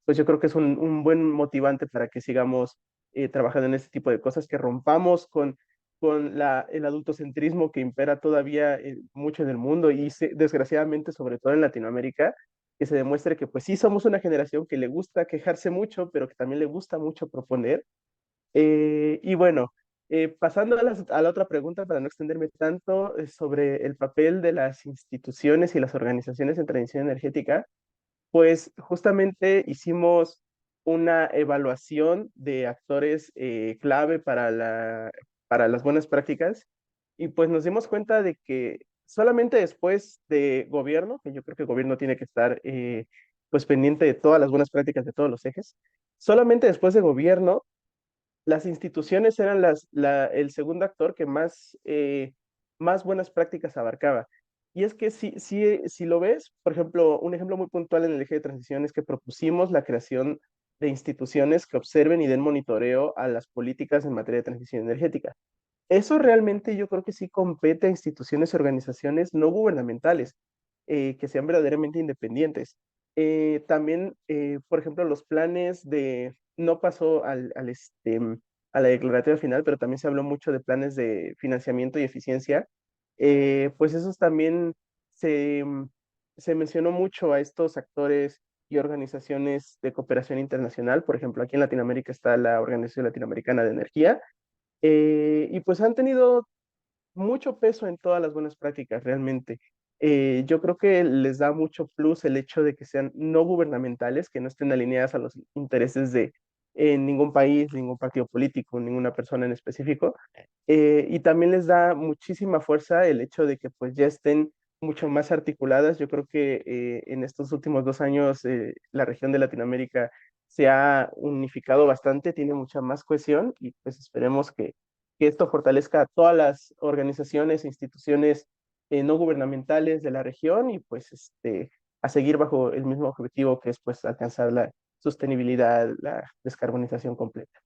pues yo creo que es un buen motivante para que sigamos trabajando en este tipo de cosas, que rompamos con el adultocentrismo que impera todavía mucho en el mundo y desgraciadamente sobre todo en Latinoamérica, que se demuestre que pues sí somos una generación que le gusta quejarse mucho, pero que también le gusta mucho proponer. Y bueno, pasando a la otra pregunta para no extenderme tanto, sobre el papel de las instituciones y las organizaciones en transición energética, pues justamente hicimos una evaluación de actores clave para las buenas prácticas y pues nos dimos cuenta de que solamente después de gobierno, que yo creo que el gobierno tiene que estar pues pendiente de todas las buenas prácticas de todos los ejes, solamente después de gobierno las instituciones eran el segundo actor que más buenas prácticas abarcaba. Y es que si lo ves, por ejemplo, un ejemplo muy puntual en el eje de transición es que propusimos la creación de instituciones que observen y den monitoreo a las políticas en materia de transición energética. Eso realmente yo creo que sí compete a instituciones y organizaciones no gubernamentales, que sean verdaderamente independientes. También, por ejemplo, los planes no pasó a la declarativa final, pero también se habló mucho de planes de financiamiento y eficiencia. Pues esos también se, mm, se mencionó mucho a estos actores y organizaciones de cooperación internacional. Por ejemplo, aquí en Latinoamérica está la Organización Latinoamericana de Energía, y pues han tenido mucho peso en todas las buenas prácticas, realmente. Yo creo que les da mucho plus el hecho de que sean no gubernamentales, que no estén alineadas a los intereses de ningún país, ningún partido político, ninguna persona en específico. Y también les da muchísima fuerza el hecho de que pues ya estén mucho más articuladas. Yo creo que en estos últimos 2 años la región de Latinoamérica se ha unificado bastante, tiene mucha más cohesión y pues esperemos que esto fortalezca a todas las organizaciones e instituciones no gubernamentales de la región y pues a seguir bajo el mismo objetivo que es pues alcanzar la sostenibilidad, la descarbonización completa.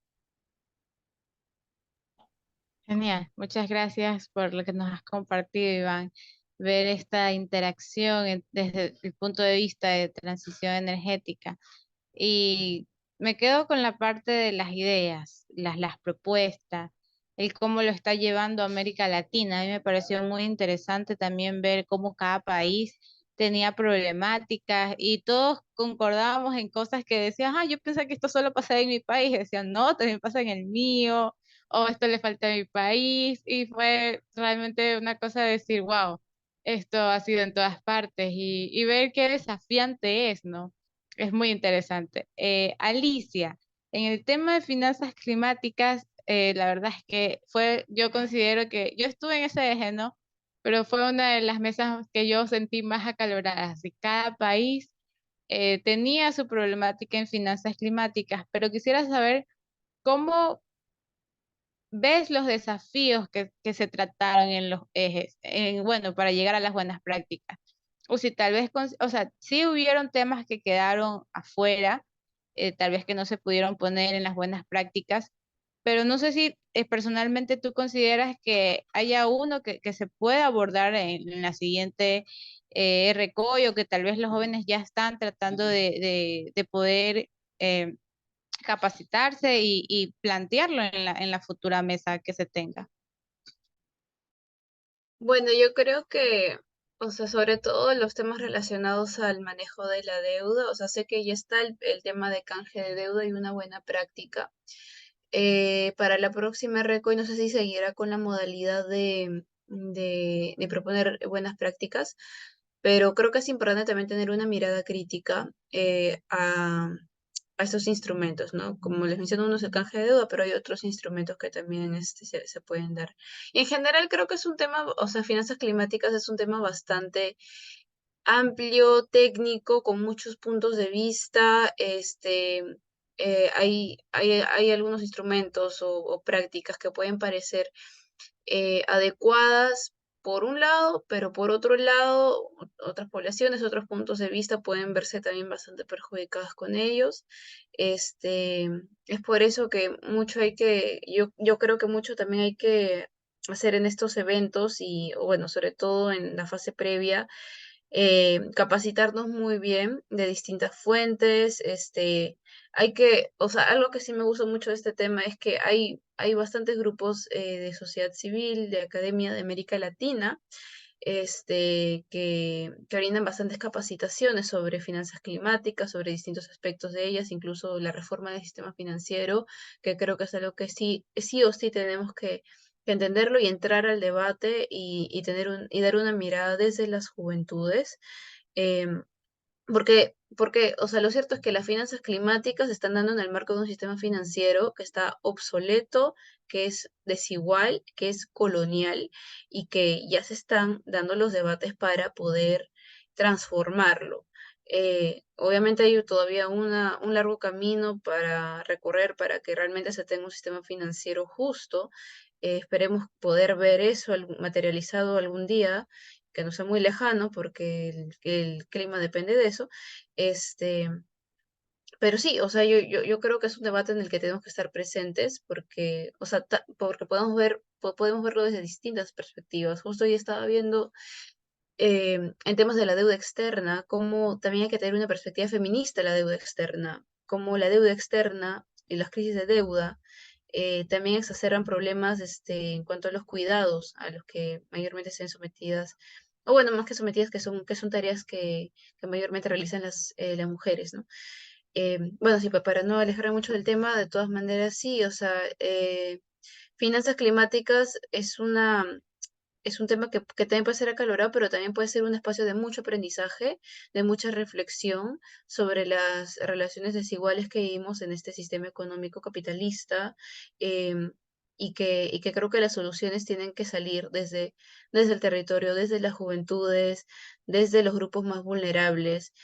Genial, muchas gracias por lo que nos has compartido, Iván. Ver esta interacción desde el punto de vista de transición energética. Y me quedo con la parte de las ideas, las propuestas, el cómo lo está llevando América Latina. A mí me pareció muy interesante también ver cómo cada país tenía problemáticas y todos concordábamos en cosas que decían, yo pensé que esto solo pasaba en mi país. Y decían, no, también pasa en el mío, o esto le falta a mi país. Y fue realmente una cosa de decir, wow, esto ha sido en todas partes y ver qué desafiante es, ¿no? Es muy interesante. Alicia, en el tema de finanzas climáticas, la verdad es que yo considero que yo estuve en ese eje, ¿no? Pero fue una de las mesas que yo sentí más acaloradas. Y cada país tenía su problemática en finanzas climáticas, pero quisiera saber cómo ves los desafíos que se trataron en los ejes, bueno, para llegar a las buenas prácticas. O si tal vez, o sea, sí hubieron temas que quedaron afuera, tal vez que no se pudieron poner en las buenas prácticas, pero no sé si personalmente tú consideras que haya uno que se pueda abordar en la siguiente RCOI, o que tal vez los jóvenes ya están tratando de poder capacitarse y plantearlo en la futura mesa que se tenga. Bueno, yo creo que, o sea, sobre todo los temas relacionados al manejo de la deuda, o sea, sé que ya está el tema de canje de deuda y una buena práctica. Para la próxima RECO, y no sé si seguirá con la modalidad de proponer buenas prácticas, pero creo que es importante también tener una mirada crítica a estos instrumentos, ¿no? Como les menciono, uno es el canje de deuda, pero hay otros instrumentos que también se pueden dar. Y en general creo que es un tema, o sea, finanzas climáticas es un tema bastante amplio, técnico, con muchos puntos de vista. Hay algunos instrumentos o prácticas que pueden parecer adecuadas por un lado, pero por otro lado, otras poblaciones, otros puntos de vista pueden verse también bastante perjudicadas con ellos. Es por eso que yo creo que mucho también hay que hacer en estos eventos y, bueno, sobre todo en la fase previa, capacitarnos muy bien de distintas fuentes. O sea, algo que sí me gusta mucho de este tema es que hay bastantes grupos de sociedad civil, de academia de América Latina, que brindan bastantes capacitaciones sobre finanzas climáticas, sobre distintos aspectos de ellas, incluso la reforma del sistema financiero, que creo que es algo que sí o sí tenemos que entenderlo y entrar al debate y dar una mirada desde las juventudes. em, porque, o sea, lo cierto es que las finanzas climáticas se están dando en el marco de un sistema financiero que está obsoleto, que es desigual, que es colonial y que ya se están dando los debates para poder transformarlo. Obviamente hay todavía un largo camino para recorrer para que realmente se tenga un sistema financiero justo. Esperemos poder ver eso materializado algún día, que no sea muy lejano, porque el clima depende de eso. Este, pero sí, o sea, yo creo que es un debate en el que tenemos que estar presentes, porque, o sea, porque podemos verlo desde distintas perspectivas. Justo hoy estaba viendo en temas de la deuda externa, cómo también hay que tener una perspectiva feminista de la deuda externa, cómo la deuda externa y las crisis de deuda también exacerban problemas en cuanto a los cuidados a los que mayormente se ven sometidas, o bueno, más que sometidas, que son tareas que mayormente realizan las mujeres, ¿no? Bueno, sí, para no alejar mucho del tema, de todas maneras, sí, o sea, finanzas climáticas es un tema que también puede ser acalorado, pero también puede ser un espacio de mucho aprendizaje, de mucha reflexión sobre las relaciones desiguales que vivimos en este sistema económico capitalista, em, y que creo que las soluciones tienen que salir desde el territorio, desde las juventudes, desde los grupos más vulnerables.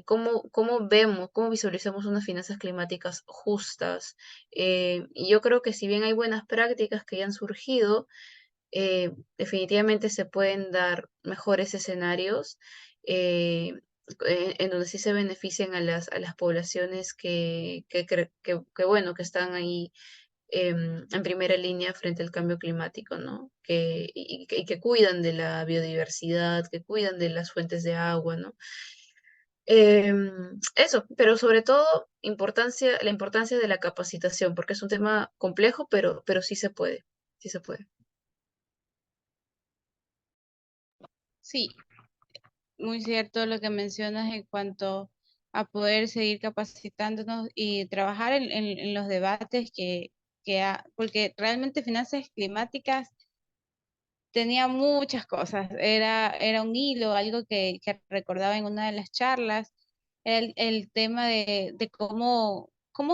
¿Cómo vemos, cómo visualizamos unas finanzas climáticas justas? Y yo creo que si bien hay buenas prácticas que ya han surgido, definitivamente se pueden dar mejores escenarios eh, en donde sí se beneficien a las poblaciones bueno, que están ahí en primera línea frente al cambio climático, ¿no? Y que cuidan de la biodiversidad, que cuidan de las fuentes de agua, ¿no? Eso, pero sobre todo la importancia de la capacitación, porque es un tema complejo, pero sí se puede. Sí, muy cierto lo que mencionas en cuanto a poder seguir capacitándonos y trabajar en los debates porque realmente finanzas climáticas tenía muchas cosas, era un hilo, algo que recordaba en una de las charlas, el tema de cómo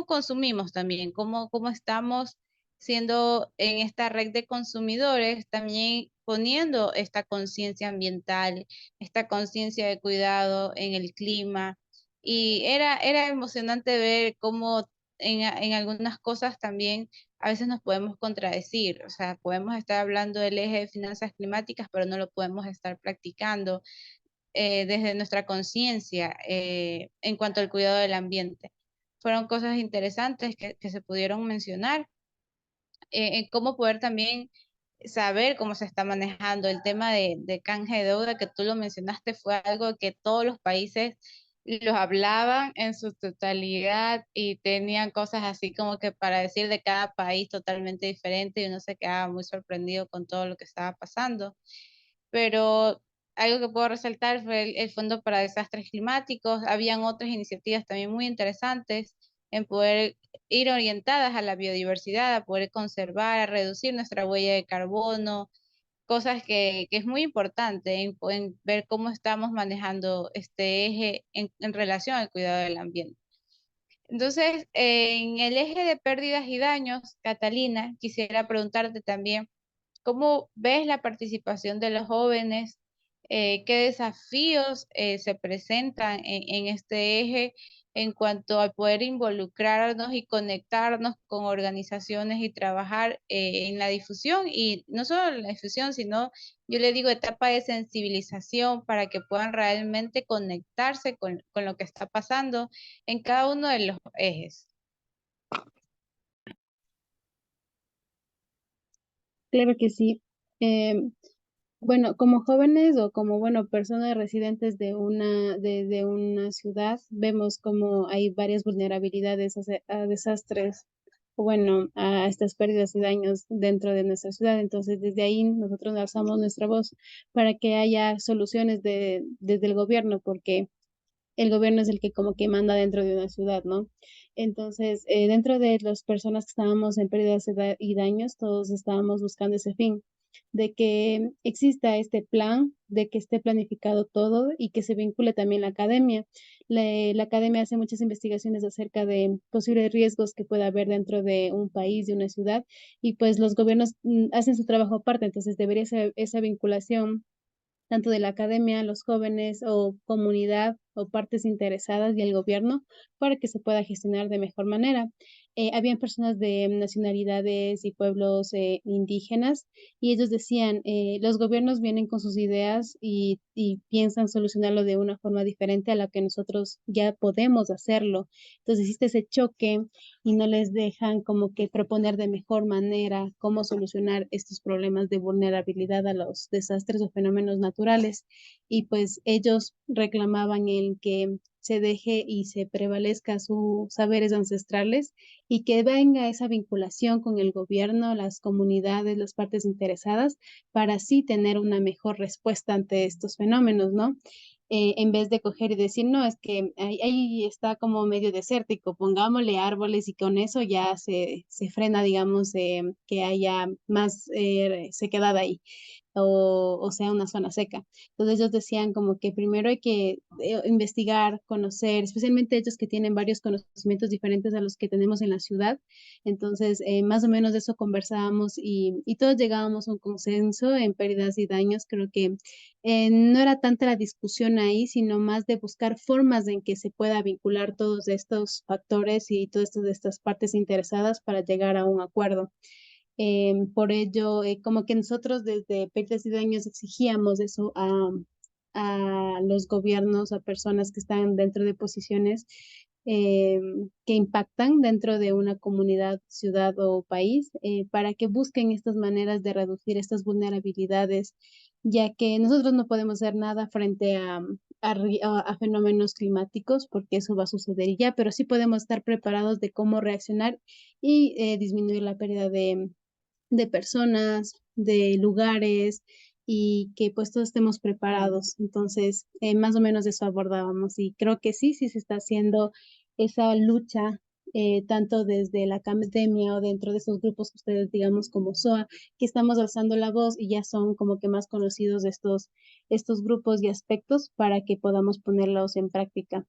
consumimos también, cómo estamos siendo en esta red de consumidores, también poniendo esta conciencia ambiental, esta conciencia de cuidado en el clima. Y era emocionante ver cómo en algunas cosas también a veces nos podemos contradecir, o sea, podemos estar hablando del eje de finanzas climáticas, pero no lo podemos estar practicando desde nuestra conciencia en cuanto al cuidado del ambiente. Fueron cosas interesantes que se pudieron mencionar, en cómo poder también saber cómo se está manejando el tema de canje de deuda, que tú lo mencionaste, fue algo que todos los países los hablaban en su totalidad y tenían cosas así como que para decir de cada país totalmente diferente y uno se quedaba muy sorprendido con todo lo que estaba pasando. Pero algo que puedo resaltar fue el Fondo para Desastres Climáticos. Habían otras iniciativas también muy interesantes en poder ir orientadas a la biodiversidad, a poder conservar, a reducir nuestra huella de carbono, cosas que es muy importante en ver cómo estamos manejando este eje en relación al cuidado del ambiente. Entonces, en el eje de pérdidas y daños, Catalina, quisiera preguntarte también, ¿cómo ves la participación de los jóvenes? ¿Qué desafíos se presentan en este eje en cuanto a poder involucrarnos y conectarnos con organizaciones y trabajar en la difusión? Y no solo en la difusión, sino, yo le digo, etapa de sensibilización para que puedan realmente conectarse con lo que está pasando en cada uno de los ejes. Claro que sí. Bueno, como jóvenes o como, bueno, personas residentes de una ciudad, vemos como hay varias vulnerabilidades a desastres o bueno, a estas pérdidas y daños dentro de nuestra ciudad. Entonces, desde ahí nosotros alzamos nuestra voz para que haya soluciones desde el gobierno, porque el gobierno es el que como que manda dentro de una ciudad, ¿no? Entonces, dentro de las personas que estábamos en pérdidas y daños, todos estábamos buscando ese fin, de que exista este plan, de que esté planificado todo y que se vincule también la academia. La academia hace muchas investigaciones acerca de posibles riesgos que pueda haber dentro de un país, de una ciudad, y pues los gobiernos hacen su trabajo aparte, entonces debería ser esa vinculación tanto de la academia, los jóvenes o comunidad o partes interesadas y el gobierno para que se pueda gestionar de mejor manera. Habían personas de nacionalidades y pueblos indígenas y ellos decían, los gobiernos vienen con sus ideas y piensan solucionarlo de una forma diferente a la que nosotros ya podemos hacerlo. Entonces existe ese choque y no les dejan como que proponer de mejor manera cómo solucionar estos problemas de vulnerabilidad a los desastres o fenómenos naturales. Y pues ellos reclamaban el que se deje y se prevalezca sus saberes ancestrales y que venga esa vinculación con el gobierno, las comunidades, las partes interesadas, para así tener una mejor respuesta ante estos fenómenos, ¿no? En vez de coger y decir, no, es que ahí está como medio desértico, pongámosle árboles y con eso ya se frena, digamos, que haya más sequedad ahí o sea una zona seca. Entonces ellos decían como que primero hay que investigar, conocer, especialmente ellos que tienen varios conocimientos diferentes a los que tenemos en la ciudad. Entonces, más o menos de eso conversábamos y todos llegábamos a un consenso en pérdidas y daños. Creo que no era tanta la discusión ahí, sino más de buscar formas en que se pueda vincular todos estos factores y todas estas partes interesadas para llegar a un acuerdo. Por ello, como que nosotros desde Pérdidas y Daños exigíamos eso a los gobiernos, a personas que están dentro de posiciones que impactan dentro de una comunidad, ciudad o país, para que busquen estas maneras de reducir estas vulnerabilidades, ya que nosotros no podemos hacer nada frente a fenómenos climáticos, porque eso va a suceder y ya, pero sí podemos estar preparados de cómo reaccionar y disminuir la pérdida de personas, de lugares y que pues todos estemos preparados. Entonces, más o menos eso abordábamos y creo que sí, sí se está haciendo esa lucha, tanto desde la academia o dentro de esos grupos que ustedes, digamos, como SOA, que estamos alzando la voz y ya son como que más conocidos estos grupos y aspectos para que podamos ponerlos en práctica.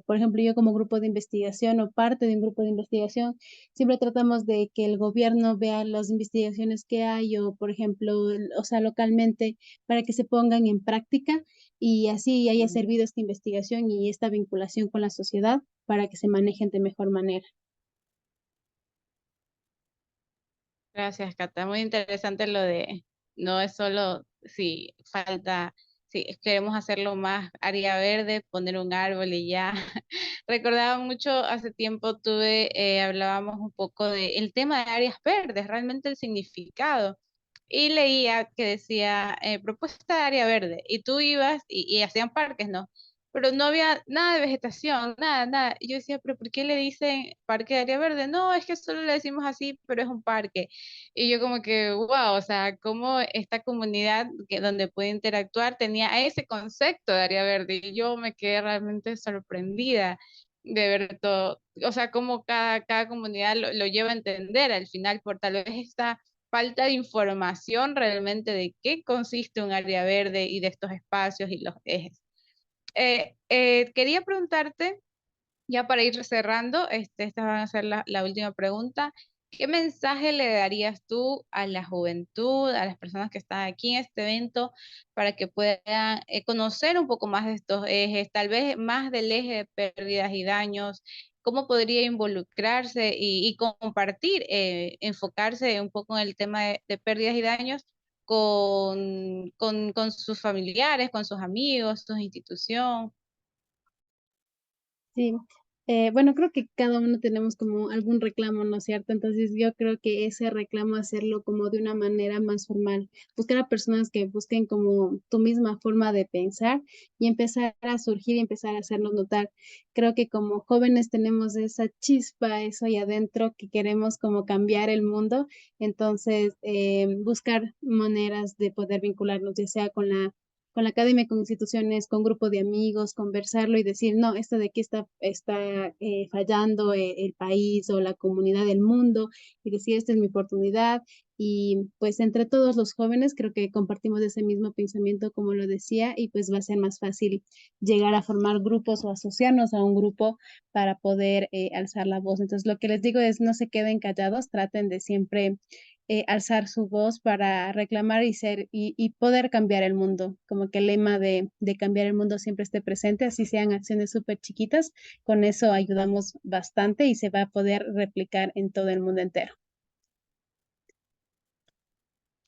Por ejemplo, yo como grupo de investigación o parte de un grupo de investigación, siempre tratamos de que el gobierno vea las investigaciones que hay o, por ejemplo, o sea, localmente, para que se pongan en práctica y así haya servido esta investigación y esta vinculación con la sociedad para que se manejen de mejor manera. Gracias, Cata. Muy interesante lo de, no es solo si falta, si queremos hacerlo más área verde, poner un árbol y ya. Recordaba mucho, hace tiempo hablábamos un poco del tema de áreas verdes, realmente el significado. Y leía que decía propuesta de área verde, y tú ibas y hacían parques, ¿no? Pero no había nada de vegetación, nada, nada. Y yo decía, pero ¿por qué le dicen parque de área verde? No, es que solo le decimos así, pero es un parque. Y yo como que, wow, o sea, cómo esta comunidad donde puede interactuar tenía ese concepto de área verde. Y yo me quedé realmente sorprendida de ver todo, o sea, cómo cada comunidad lo lleva a entender al final, por tal vez esta falta de información realmente de qué consiste un área verde y de estos espacios y los ejes. Quería preguntarte, ya para ir cerrando, esta va a ser la última pregunta. ¿Qué mensaje le darías tú a la juventud, a las personas que están aquí en este evento, para que puedan conocer un poco más de estos ejes, tal vez más del eje de pérdidas y daños? ¿Cómo podría involucrarse y compartir, enfocarse un poco en el tema de pérdidas y daños con sus familiares, con sus amigos, su institución? Sí, Bueno, creo que cada uno tenemos como algún reclamo, ¿no es cierto? Entonces yo creo que ese reclamo hacerlo como de una manera más formal, buscar a personas que busquen como tu misma forma de pensar y empezar a surgir y empezar a hacernos notar. Creo que como jóvenes tenemos esa chispa, eso ahí adentro que queremos como cambiar el mundo, entonces buscar maneras de poder vincularnos, ya sea con la academia, con instituciones, con grupo de amigos, conversarlo y decir, no, esto de aquí está fallando el país o la comunidad del mundo, y decir, esta es mi oportunidad. Y pues entre todos los jóvenes creo que compartimos ese mismo pensamiento, como lo decía, y pues va a ser más fácil llegar a formar grupos o asociarnos a un grupo para poder alzar la voz. Entonces, lo que les digo es, no se queden callados, traten de siempre alzar su voz para reclamar y poder cambiar el mundo. Como que el lema de cambiar el mundo siempre esté presente, así sean acciones súper chiquitas. Con eso ayudamos bastante y se va a poder replicar en todo el mundo entero.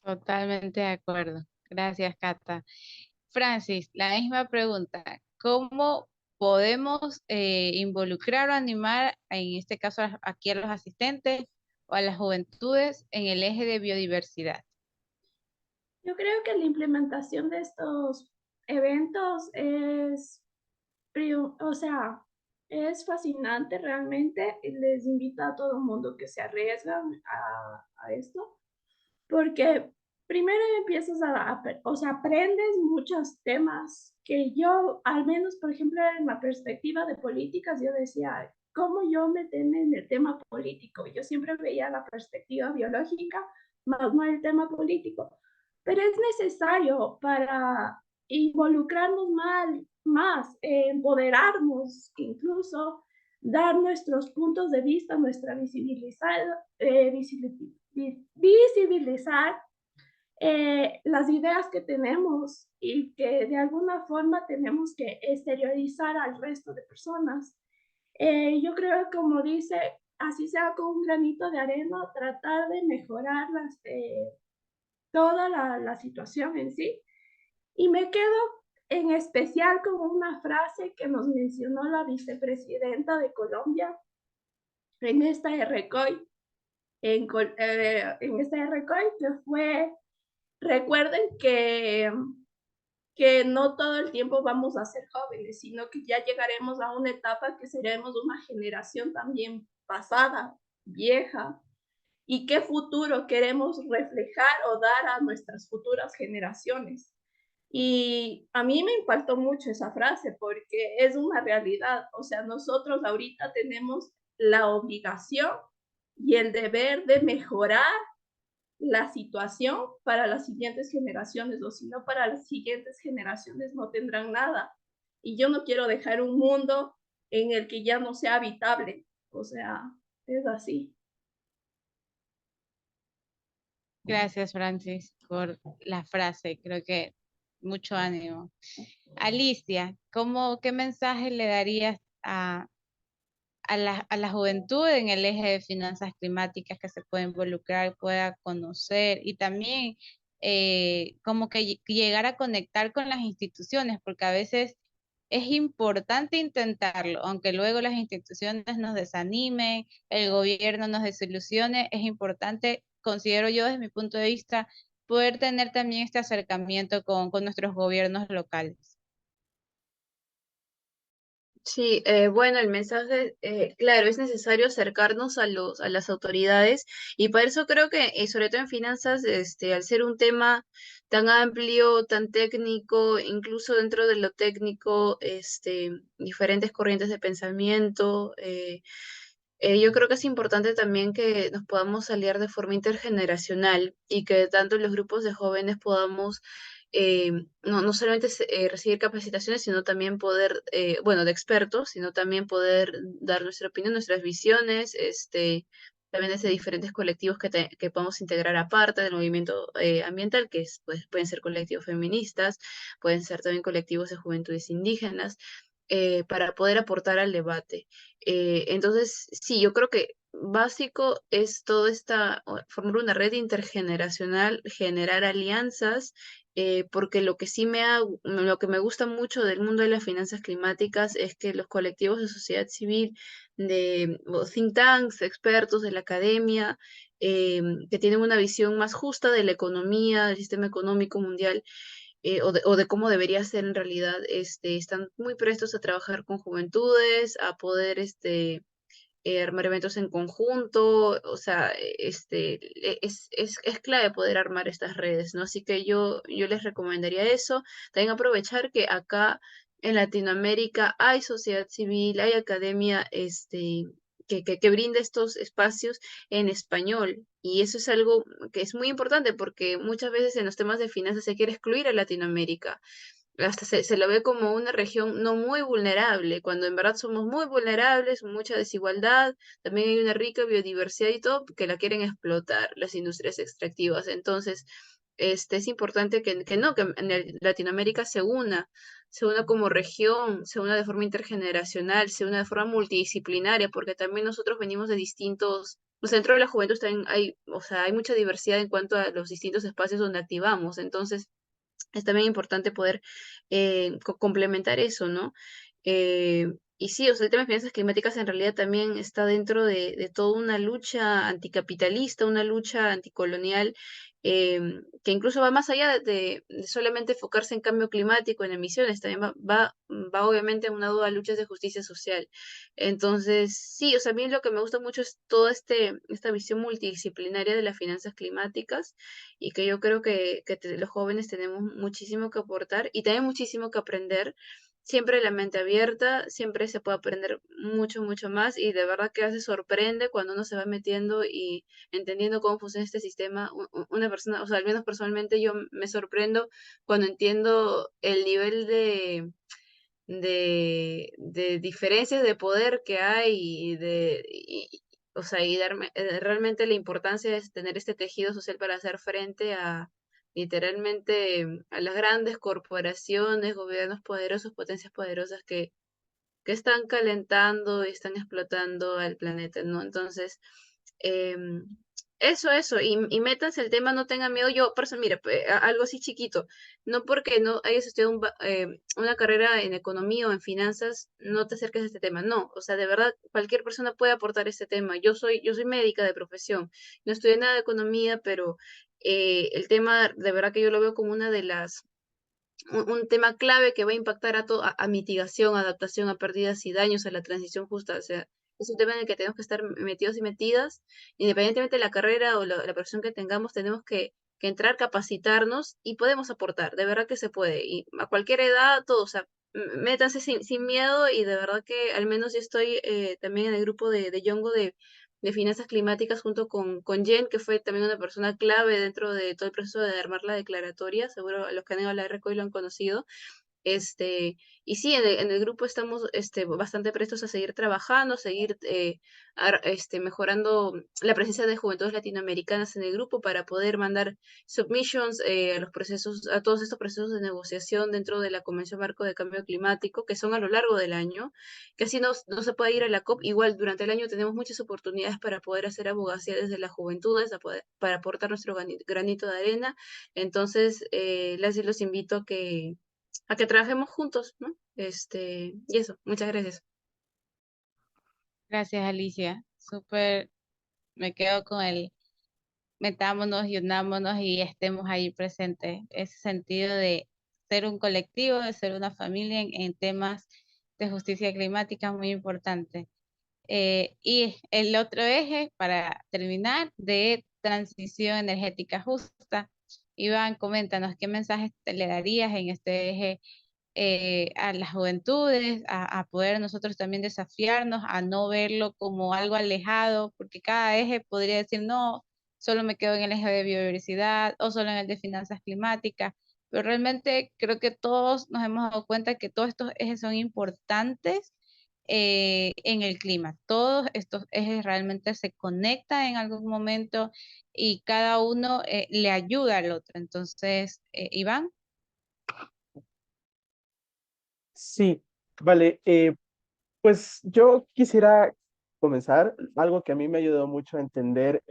Totalmente de acuerdo. Gracias, Cata. Francis, la misma pregunta. ¿Cómo podemos involucrar o animar, en este caso aquí a los asistentes o a las juventudes, en el eje de biodiversidad? Yo creo que la implementación de estos eventos o sea, es fascinante realmente. Les invito a todo el mundo que se arriesgan a esto, porque primero empiezas o sea, aprendes muchos temas que yo, al menos, por ejemplo, en la perspectiva de políticas, yo decía, ¿cómo yo meterme en el tema político? Yo siempre veía la perspectiva biológica, más no el tema político, pero es necesario para involucrarnos más, empoderarnos, incluso dar nuestros puntos de vista, nuestra visibilizar las ideas que tenemos y que de alguna forma tenemos que exteriorizar al resto de personas. Yo creo, como dice, así sea con un granito de arena, tratar de mejorar toda la situación en sí. Y me quedo en especial con una frase que nos mencionó la vicepresidenta de Colombia en esta RCOI, en esta RCOI, que fue, recuerden que no todo el tiempo vamos a ser jóvenes, sino que ya llegaremos a una etapa que seremos una generación también pasada, vieja, y qué futuro queremos reflejar o dar a nuestras futuras generaciones. Y a mí me impactó mucho esa frase porque es una realidad. O sea, nosotros ahorita tenemos la obligación y el deber de mejorar la situación para las siguientes generaciones, o si no, para las siguientes generaciones no tendrán nada. Y yo no quiero dejar un mundo en el que ya no sea habitable. O sea, es así. Gracias, Francis, por la frase. Creo que mucho ánimo. Alicia, ¿qué mensaje le darías a la juventud en el eje de finanzas climáticas que se pueda involucrar, pueda conocer y también como que llegar a conectar con las instituciones, porque a veces es importante intentarlo, aunque luego las instituciones nos desanimen, el gobierno nos desilusione, es importante, considero yo desde mi punto de vista, poder tener también este acercamiento con nuestros gobiernos locales. Sí, bueno, el mensaje, claro, es necesario acercarnos a las autoridades y para eso creo que, sobre todo en finanzas, al ser un tema tan amplio, tan técnico, incluso dentro de lo técnico, diferentes corrientes de pensamiento, yo creo que es importante también que nos podamos aliar de forma intergeneracional y que tanto los grupos de jóvenes podamos no solamente recibir capacitaciones, sino también poder, bueno, de expertos, sino también poder dar nuestra opinión, nuestras visiones, también desde diferentes colectivos que podamos integrar aparte del movimiento ambiental, que pues, pueden ser colectivos feministas, pueden ser también colectivos de juventudes indígenas, para poder aportar al debate. Entonces, sí, yo creo que básico es formar una red intergeneracional, generar alianzas porque lo que lo que me gusta mucho del mundo de las finanzas climáticas es que los colectivos de sociedad civil, o think tanks, expertos de la academia, que tienen una visión más justa de la economía, del sistema económico mundial, o de cómo debería ser en realidad, están muy prestos a trabajar con juventudes, a poder armar eventos en conjunto, o sea, es clave poder armar estas redes, ¿no? Así que yo les recomendaría eso. También aprovechar que acá en Latinoamérica hay sociedad civil, hay academia, que brinda estos espacios en español. Y eso es algo que es muy importante porque muchas veces en los temas de finanzas se quiere excluir a Latinoamérica. Hasta se lo ve como una región no muy vulnerable, cuando en verdad somos muy vulnerables, mucha desigualdad, también hay una rica biodiversidad y todo que la quieren explotar las industrias extractivas. Entonces, es importante que no, que Latinoamérica se una como región, se una de forma intergeneracional, se una de forma multidisciplinaria, porque también nosotros venimos de distintos, o sea, dentro de la juventud también hay, o sea, hay mucha diversidad en cuanto a los distintos espacios donde activamos. Entonces, es también importante poder complementar eso, ¿no? Y sí, o sea, el tema de finanzas climáticas en realidad también está dentro de toda una lucha anticapitalista, una lucha anticolonial, que incluso va más allá de solamente enfocarse en cambio climático, en emisiones, también va obviamente a una duda luchas de justicia social. Entonces, sí, o sea, a mí lo que me gusta mucho es toda esta visión multidisciplinaria de las finanzas climáticas y que yo creo que los jóvenes tenemos muchísimo que aportar y también muchísimo que aprender. Siempre la mente abierta, siempre se puede aprender mucho, mucho más y de verdad que a veces sorprende cuando uno se va metiendo y entendiendo cómo funciona este sistema. Una persona, o sea, al menos personalmente yo me sorprendo cuando entiendo el nivel de diferencias de poder que hay o sea, y darme realmente la importancia de tener este tejido social para hacer frente a literalmente a las grandes corporaciones, gobiernos poderosos, potencias poderosas que están calentando y están explotando al planeta, ¿no? Entonces, em, eso, y métanse el tema, no tengan miedo. Yo, por eso, mira, algo así chiquito, no porque no hayas estudiado una carrera en economía o en finanzas, no te acerques a este tema, no, o sea, de verdad, cualquier persona puede aportar este tema. Yo soy médica de profesión, no estudié nada de economía, pero el tema, de verdad que yo lo veo como una de las un tema clave que va a impactar a mitigación, adaptación a pérdidas y daños, a la transición justa. O sea, es un tema en el que tenemos que estar metidos y metidas, independientemente de la carrera o la profesión que tengamos, tenemos que entrar, capacitarnos y podemos aportar, de verdad que se puede. Y a cualquier edad, todo, o sea, métanse sin miedo y de verdad que al menos yo estoy también en el grupo de Yongo de finanzas climáticas junto con Jen, que fue también una persona clave dentro de todo el proceso de armar la declaratoria. Seguro los que han ido a la RCOI lo han conocido. Y sí, en el grupo estamos bastante prestos a seguir trabajando, a seguir mejorando la presencia de juventudes latinoamericanas en el grupo para poder mandar submissions a los procesos, a todos estos procesos de negociación dentro de la Convención Marco de Cambio Climático, que son a lo largo del año, que así no se puede ir a la COP. Igual durante el año tenemos muchas oportunidades para poder hacer abogacía desde las juventudes, para aportar nuestro granito de arena. Entonces, los invito a que trabajemos juntos, ¿no? Y eso, muchas gracias. Gracias, Alicia. Súper, me quedo con el metámonos y unámonos y estemos ahí presentes. Ese sentido de ser un colectivo, de ser una familia en temas de justicia climática es muy importante. Y el otro eje, para terminar, de transición energética justa. Iván, coméntanos qué mensajes te le darías en este eje a las juventudes, a poder nosotros también desafiarnos, a no verlo como algo alejado, porque cada eje podría decir, no, solo me quedo en el eje de biodiversidad o solo en el de finanzas climáticas, pero realmente creo que todos nos hemos dado cuenta que todos estos ejes son importantes en el clima. Todos estos ejes realmente se conectan en algún momento y cada uno le ayuda al otro. Entonces, Iván. Sí, vale. Pues yo quisiera comenzar, algo que a mí me ha ayudado mucho a entender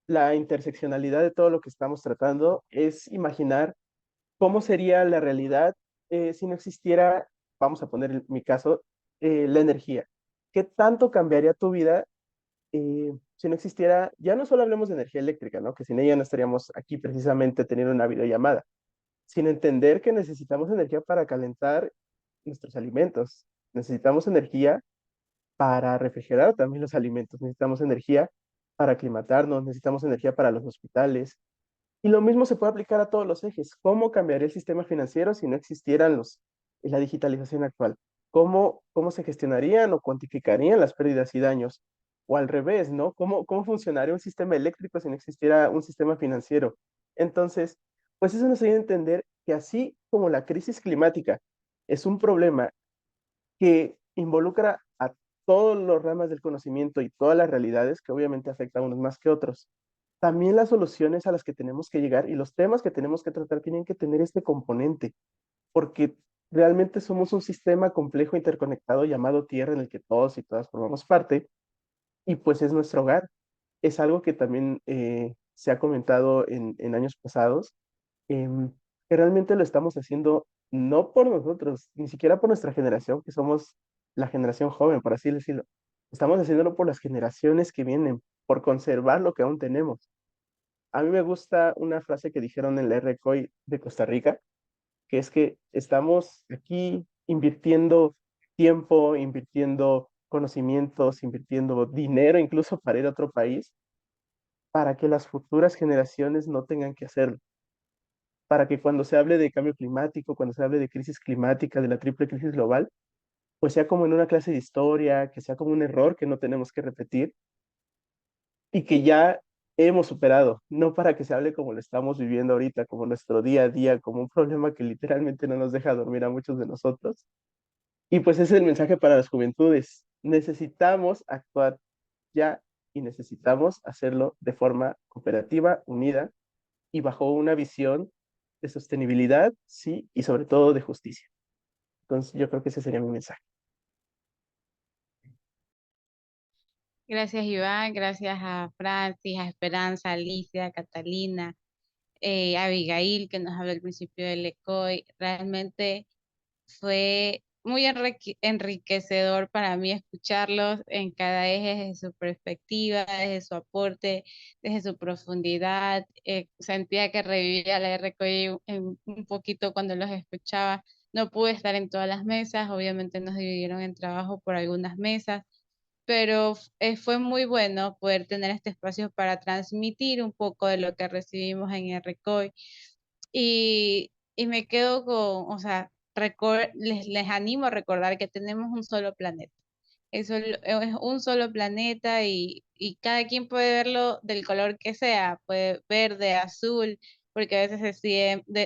la interseccionalidad de todo lo que estamos tratando, es imaginar ¿cómo sería la realidad si no existiera, vamos a poner en mi caso, la energía? ¿Qué tanto cambiaría tu vida si no existiera, ya no solo hablemos de energía eléctrica, ¿no? Que sin ella no estaríamos aquí precisamente teniendo una videollamada, sin entender que necesitamos energía para calentar nuestros alimentos, necesitamos energía para refrigerar también los alimentos, necesitamos energía para aclimatarnos, necesitamos energía para los hospitales. Y lo mismo se puede aplicar a todos los ejes. ¿Cómo cambiaría el sistema financiero si no existieran la digitalización actual? ¿Cómo se gestionarían o cuantificarían las pérdidas y daños? O al revés, ¿no? ¿Cómo funcionaría un sistema eléctrico si no existiera un sistema financiero? Entonces, pues eso nos ayuda a entender que así como la crisis climática es un problema que involucra a todos los ramas del conocimiento y todas las realidades, que obviamente afecta a unos más que otros, también las soluciones a las que tenemos que llegar y los temas que tenemos que tratar tienen que tener este componente, porque realmente somos un sistema complejo interconectado llamado Tierra en el que todos y todas formamos parte y pues es nuestro hogar. Es algo que también se ha comentado en años pasados, em, que realmente lo estamos haciendo no por nosotros, ni siquiera por nuestra generación, que somos la generación joven, por así decirlo. Estamos haciéndolo por las generaciones que vienen, por conservar lo que aún tenemos. A mí me gusta una frase que dijeron en la RCOI de Costa Rica, que es que estamos aquí invirtiendo tiempo, invirtiendo conocimientos, invirtiendo dinero incluso para ir a otro país, para que las futuras generaciones no tengan que hacerlo, para que cuando se hable de cambio climático, cuando se hable de crisis climática, de la triple crisis global, pues sea como en una clase de historia, que sea como un error que no tenemos que repetir y que ya hemos superado, no para que se hable como lo estamos viviendo ahorita, como nuestro día a día, como un problema que literalmente no nos deja dormir a muchos de nosotros. Y pues ese es el mensaje para las juventudes. Necesitamos actuar ya y necesitamos hacerlo de forma cooperativa, unida y bajo una visión de sostenibilidad, sí, y sobre todo de justicia. Entonces yo creo que ese sería mi mensaje. Gracias, Iván. Gracias a Francis, a Esperanza, a Alicia, a Catalina, a Abigail, que nos habló al principio del ECOI. Realmente fue muy enriquecedor para mí escucharlos en cada eje desde su perspectiva, desde su aporte, desde su profundidad. Sentía que revivía la RCOI un poquito cuando los escuchaba. No pude estar en todas las mesas, obviamente nos dividieron en trabajo por algunas mesas, pero fue muy bueno poder tener este espacio para transmitir un poco de lo que recibimos en RCOI y me quedo con, o sea, les animo a recordar que tenemos un solo planeta. Es un solo planeta y cada quien puede verlo del color que sea, puede verde, azul, porque a veces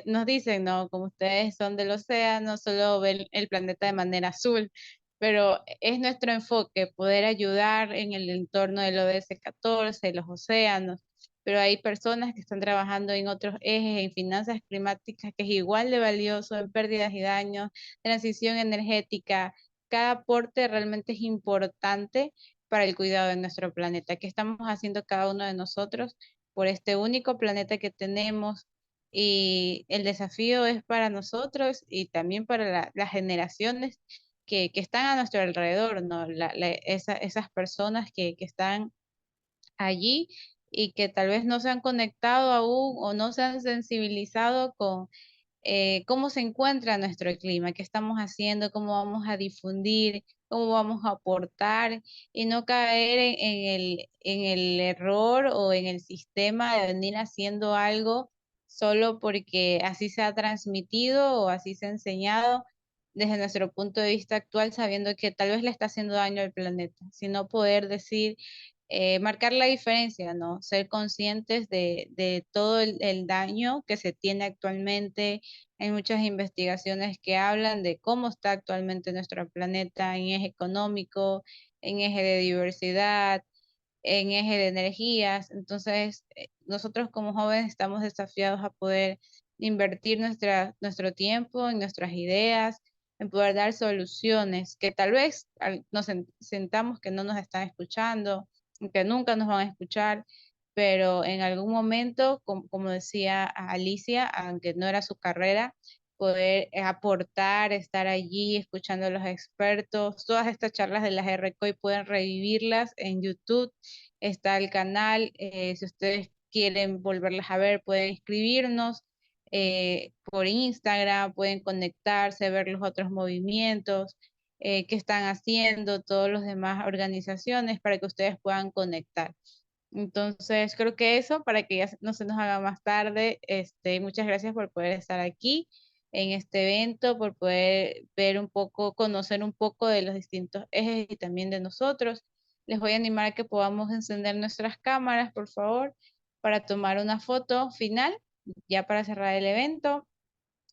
nos dicen, no, como ustedes son del océano, solo ven el planeta de manera azul, pero es nuestro enfoque poder ayudar en el entorno del ODS 14, los océanos, pero hay personas que están trabajando en otros ejes, en finanzas climáticas, que es igual de valioso, en pérdidas y daños, transición energética. Cada aporte realmente es importante para el cuidado de nuestro planeta. ¿Qué estamos haciendo cada uno de nosotros por este único planeta que tenemos? Y el desafío es para nosotros y también para las generaciones que están a nuestro alrededor, ¿no? Esas personas que están allí y que tal vez no se han conectado aún o no se han sensibilizado con cómo se encuentra nuestro clima, qué estamos haciendo, cómo vamos a difundir, cómo vamos a aportar y no caer en el error o en el sistema de venir haciendo algo solo porque así se ha transmitido o así se ha enseñado desde nuestro punto de vista actual, sabiendo que tal vez le está haciendo daño al planeta, sino poder decir, marcar la diferencia, ¿no? Ser conscientes de todo el daño que se tiene actualmente. Hay muchas investigaciones que hablan de cómo está actualmente nuestro planeta en eje económico, en eje de diversidad, en eje de energías. Entonces, nosotros como jóvenes estamos desafiados a poder invertir nuestro tiempo en nuestras ideas, en poder dar soluciones que tal vez nos sentamos que no nos están escuchando, que nunca nos van a escuchar, pero en algún momento, como decía Alicia, aunque no era su carrera, poder aportar, estar allí escuchando a los expertos, todas estas charlas de las RCOI pueden revivirlas en YouTube, está el canal, si ustedes quieren volverlas a ver, pueden escribirnos por Instagram, pueden conectarse, ver los otros movimientos que están haciendo todas las demás organizaciones para que ustedes puedan conectar. Entonces, creo que eso, para que ya no se nos haga más tarde, muchas gracias por poder estar aquí en este evento, por poder ver un poco, conocer un poco de los distintos ejes y también de nosotros. Les voy a animar a que podamos encender nuestras cámaras, por favor, para tomar una foto final, ya para cerrar el evento.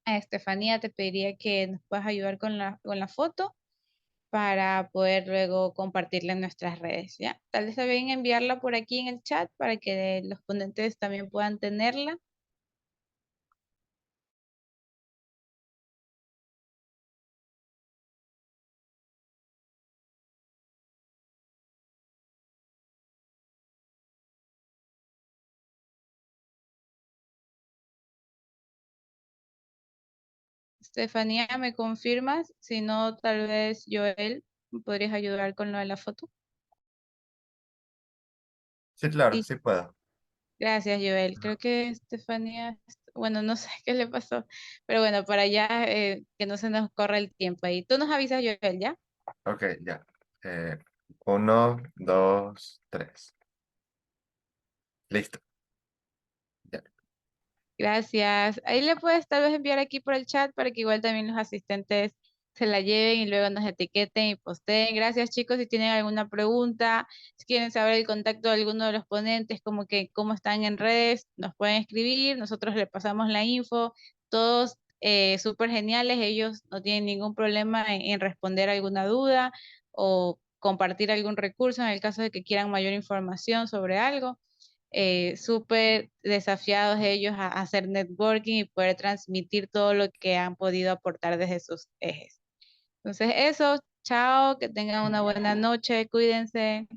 Estefanía, te pediría que nos puedas ayudar con la foto para poder luego compartirla en nuestras redes, ¿ya? Tal vez está bien enviarla por aquí en el chat para que los ponentes también puedan tenerla. Estefanía, ¿me confirmas? Si no, tal vez Joel, ¿me podrías ayudar con lo de la foto? Sí, claro, Sí, sí puedo. gracias, Joel. Creo que Estefanía, bueno, no sé qué le pasó, pero bueno, para ya que no se nos corra el tiempo ahí. Tú nos avisas, Joel, ¿ya? Ok, ya. 1, 2, 3. Listo. Ya. Gracias. Ahí le puedes tal vez enviar aquí por el chat para que igual también los asistentes se la lleven y luego nos etiqueten y posteen. Gracias, chicos. Si tienen alguna pregunta, si quieren saber el contacto de alguno de los ponentes, como que cómo están en redes, nos pueden escribir. Nosotros le pasamos la info. Todos súper geniales. Ellos no tienen ningún problema en responder alguna duda o compartir algún recurso en el caso de que quieran mayor información sobre algo. Súper desafiados ellos a hacer networking y poder transmitir todo lo que han podido aportar desde sus ejes. Entonces eso, chao, que tengan una buena noche, cuídense.